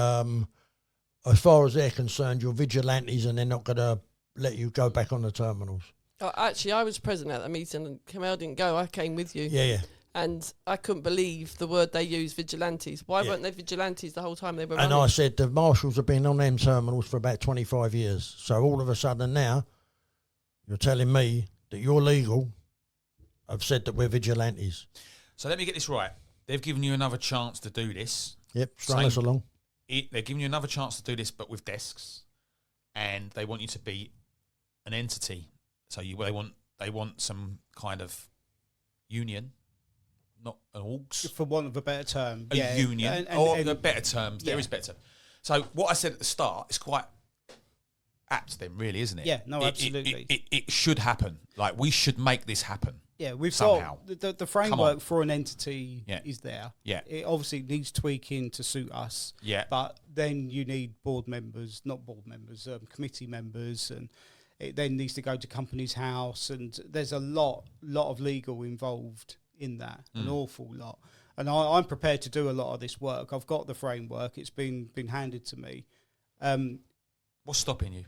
as far as they're concerned, you're vigilantes and they're not going to let you go back on the terminals. Oh, actually, I was present at the meeting and Kamel didn't go. I came with you. Yeah. And I couldn't believe the word they used, vigilantes. Why weren't they vigilantes the whole time they were running? And I said, the marshals have been on them terminals for about 25 years. So all of a sudden now, you're telling me that you're legal. I've said that we're vigilantes. So let me get this right. They've given you another chance to do this. Yep, strung us along. They're giving you another chance to do this, but with desks, and they want you to be an entity. So they want some kind of union, not an orgs, for want of a better term, a union, or a better term. There is better. So what I said at the start is quite apt, then, really, isn't it? Yeah, no, absolutely. It should happen. Like, we should make this happen. Yeah, we've somehow got the framework for an entity is there. Yeah. It obviously needs tweaking to suit us. Yeah. But then you need committee members, and it then needs to go to Companies House, and there's a lot of legal involved in that, an awful lot. And I'm prepared to do a lot of this work. I've got the framework. It's been handed to me. What's stopping you?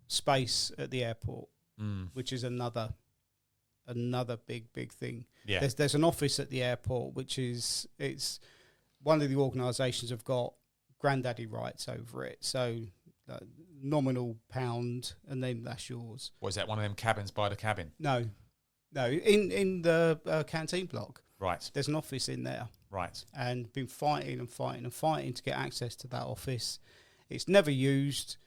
Space at the airport. Which is another big thing. Yeah. There's an office at the airport, it's one of the organisations have got granddaddy rights over it. So nominal £1, and then that's yours. What is that? One of them cabins by the cabin? No. In the canteen block. Right. There's an office in there. Right. And been fighting to get access to that office. It's never used,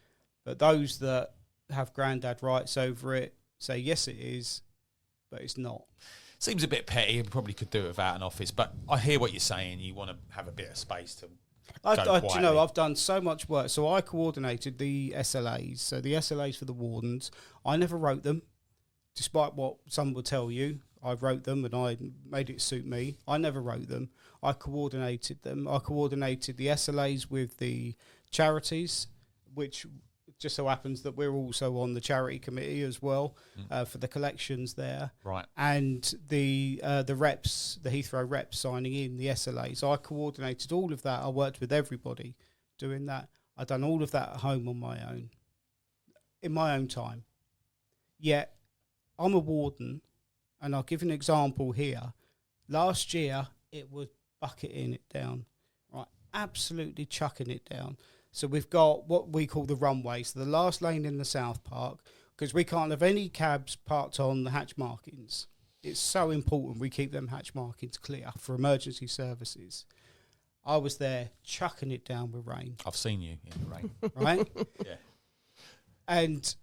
but those that have granddad rights over it say, yes, it is, but it's not. Seems a bit petty and probably could do it without an office, but I hear what you're saying. You want to have a bit of space to you know, I've done so much work. So I coordinated the SLAs. So the SLAs for the Wardens, I never wrote them, despite what some will tell you. I wrote them and I made it suit me. I never wrote them. I coordinated them. I coordinated the SLAs with the charities, which just so happens that we're also on the charity committee as well for the collections there. Right. And the reps, the Heathrow reps signing in the SLAs. I coordinated all of that. I worked with everybody doing that. I've done all of that at home on my own, in my own time. Yet, I'm a warden, and I'll give an example here. Last year, it was bucketing it down, right? Absolutely chucking it down. So we've got what we call the runway, so the last lane in the South Park, because we can't have any cabs parked on the hatch markings. It's so important we keep them hatch markings clear for emergency services. I was there chucking it down with rain. I've seen you in the rain. Right? Yeah. And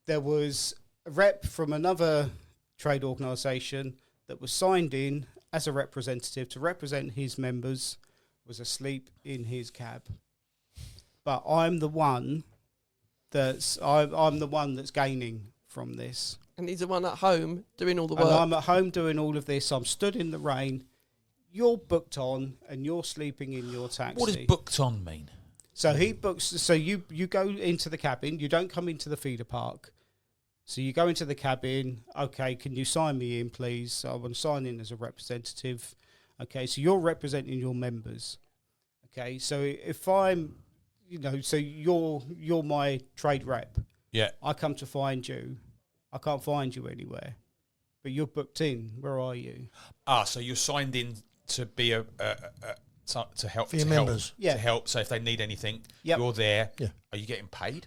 there was a rep from another trade organisation that was signed in as a representative to represent his members, was asleep in his cab. But I'm the one that's I'm the one that's gaining from this. And he's the one at home doing all the work. And I'm at home doing all of this. I'm stood in the rain. You're booked on and you're sleeping in your taxi. What does booked on mean? So he books. So you go into the cabin. You don't come into the feeder park. So you go into the cabin. Okay, can you sign me in, please? I want to sign in as a representative. Okay, so you're representing your members. Okay, so if I'm, so you're my trade rep. Yeah. I come to find you. I can't find you anywhere, but you're booked in. Where are you? So you're signed in to be to help for your members. To help. So if they need anything, you're there. Yeah. Are you getting paid?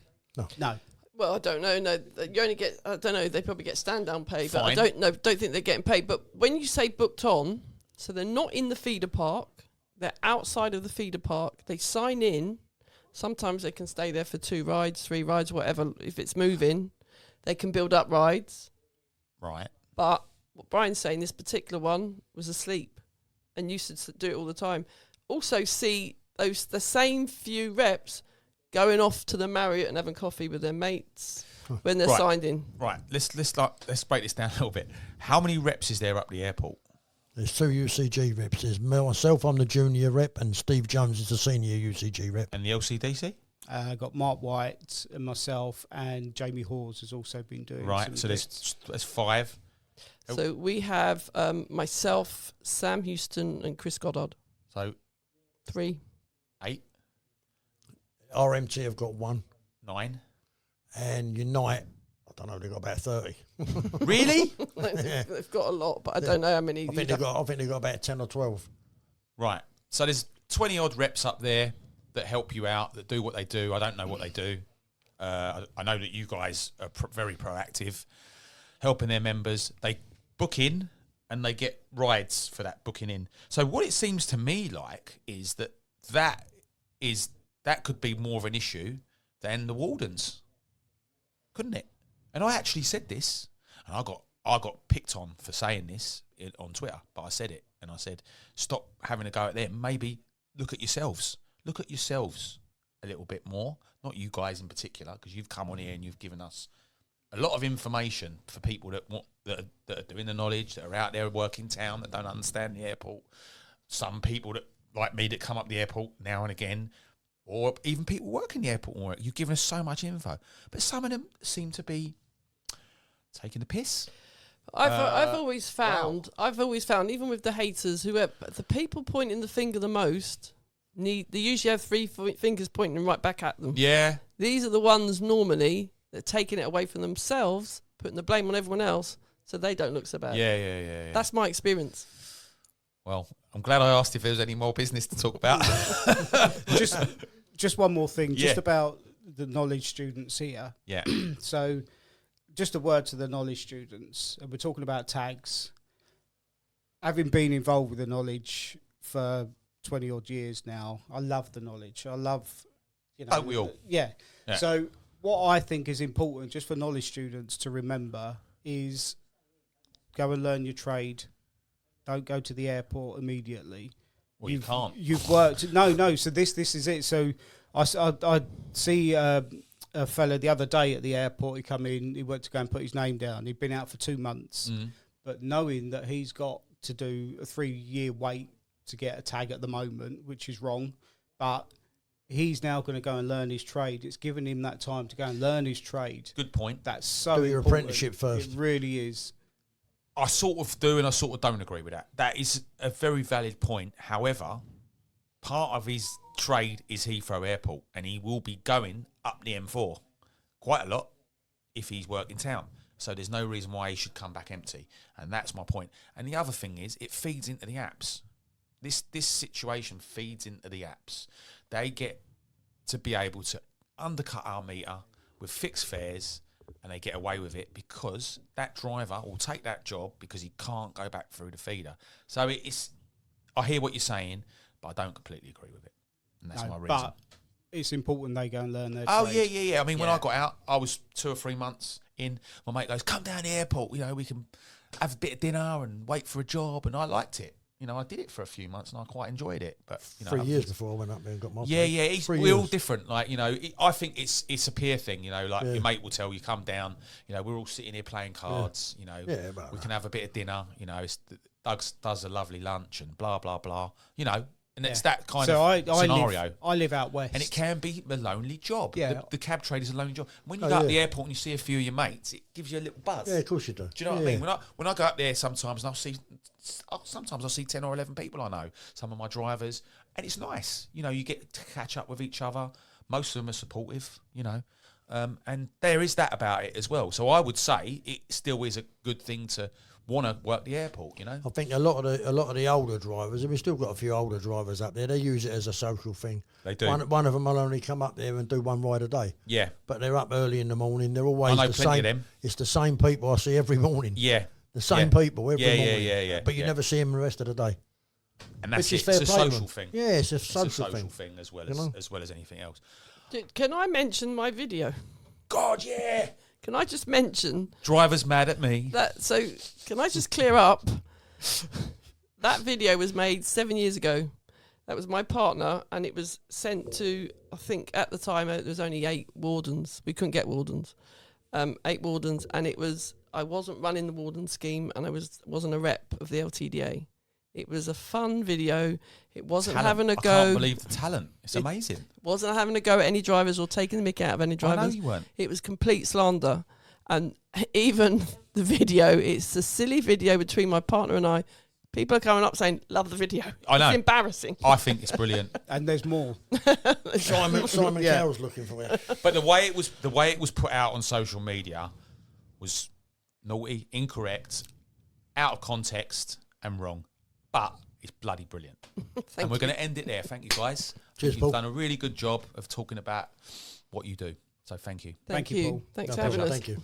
No. Well, I don't know. No, you only get. I don't know. They probably get stand down pay, but Fine. I don't know. Don't think they're getting paid. But when you say booked on, so they're not in the feeder park. They're outside of the feeder park. They sign in. Sometimes they can stay there for 2 rides, 3 rides, whatever. If it's moving, they can build up rides. Right. But what Brian's saying, this particular one was asleep and used to do it all the time. Also see the same few reps going off to the Marriott and having coffee with their mates when they're signed in. Right. Let's break this down a little bit. How many reps is there up the airport? There's 2 UCG reps. There's myself, I'm the junior rep, and Steve Jones is the senior UCG rep. And the LCDC? I got Mark White and myself, and Jamie Hawes has also been doing. Right. So there's 5. So we have myself, Sam Houston, and Chris Goddard. So 3. 8. RMT have got 1. 9. And Unite, I don't know, they've got about 30. Really? They've got a lot, but I don't know how many. I think they've got about 10 or 12. Right. So there's 20 odd reps up there that help you out, that do what they do. I don't know what they do. I know that you guys are very proactive, helping their members. They book in and they get rides for that booking in. So what it seems to me like is that could be more of an issue than the Wardens, couldn't it? And I actually said this, and I got picked on for saying this on Twitter, but I said it, and I said, stop having a go at them. Maybe look at yourselves. Look at yourselves a little bit more. Not you guys in particular, because you've come on here and you've given us a lot of information for people that are doing the knowledge, that are out there working town, that don't understand the airport. Some people that like me that come up the airport now and again, or even people working the airport. You've given us so much info, but some of them seem to be taking the piss. I've always found, even with the haters, whoever the people pointing the finger the most, they usually have 3 fingers pointing right back at them. Yeah, these are the ones normally that are taking it away from themselves, putting the blame on everyone else, so they don't look so bad. Yeah. That's my experience. Well, I'm glad I asked if there was any more business to talk about. Just one more thing, just about the knowledge students here. Yeah. So, just a word to the knowledge students, and we're talking about tags. Having been involved with the knowledge for 20 odd years now, I love the knowledge. I love, Oh, we all. Yeah. So what I think is important, just for knowledge students to remember, is go and learn your trade. Don't go to the airport immediately. Well, you can't. You've worked. No. So this is it. So I see a fella the other day at the airport. He come in. He went to go and put his name down. He'd been out for 2 months, but knowing that he's got to do a 3-year wait to get a tag at the moment, which is wrong, but he's now going to go and learn his trade. It's giving him that time to go and learn his trade. Good point. That's so do your important. apprenticeship first. It really is. I sort of do and I sort of don't agree with that. That is a very valid point. However, part of his trade is Heathrow Airport, and he will be going up the M4 quite a lot if he's working town. So there's no reason why he should come back empty. And that's my point. And the other thing is, it feeds into the apps. This situation feeds into the apps. They get to be able to undercut our meter with fixed fares, and they get away with it because that driver will take that job because he can't go back through the feeder. So it's. I hear what you're saying, but I don't completely agree with it, and that's my reason. But it's important they go and learn their trade. Yeah. I mean, when I got out, I was 2 or 3 months in. My mate goes, "Come down the airport. You know, we can have a bit of dinner and wait for a job," and I liked it. You know, I did it for a few months and I quite enjoyed it. But 3 years before I went up there and got my we're all different. Like, you know, I think it's a peer thing. You know, like your mate will tell you, come down. You know, we're all sitting here playing cards. You know, we can have a bit of dinner. You know, Doug does a lovely lunch and blah blah blah. You know, and it's that kind of scenario. I live out west, and it can be a lonely job. Yeah, the cab trade is a lonely job. When you go up the airport and you see a few of your mates, it gives you a little buzz. Yeah, of course you do. Do you know what I mean? When I go up there sometimes, and I'll see 10 or 11 people I know, some of my drivers, and it's nice. You know, you get to catch up with each other. Most of them are supportive, you know, and there is that about it as well. So I would say it still is a good thing to want to work the airport, you know. I think a lot of the older drivers, and we've still got a few older drivers up there, they use it as a social thing. They do. One of them will only come up there and do one ride a day. Yeah. But they're up early in the morning. They're always I know the plenty same. Of them. It's the same people I see every morning. Yeah. The same people every morning. Yeah. But you never see them the rest of the day. And that's it. It's a social thing. Yeah, it's a social thing as well as anything else. Can I mention my video? God, yeah. Can I just mention... Driver's mad at me. So, can I just clear up? That video was made 7 years ago. That was my partner, and it was sent to, I think at the time, there was only 8 wardens. We couldn't get wardens. 8 wardens, and it was... I wasn't running the warden scheme, and I wasn't a rep of the LTDA. It was a fun video. It wasn't having a go. I can't believe the talent. It's amazing. Wasn't having a go at any drivers or taking the mick out of any drivers. I know you weren't. It was complete slander. And even the video, it's a silly video between my partner and I. People are coming up saying, love the video. I know. It's embarrassing. I think it's brilliant. And there's more. Simon Cowell's looking for it. But the way it was put out on social media was naughty, incorrect, out of context and wrong. But it's bloody brilliant. And we're going to end it there. Thank you, guys. Cheers, You've Paul. done a really good job of talking about what you do. So thank you. Thank you, Paul. Thanks for having us. Thank you.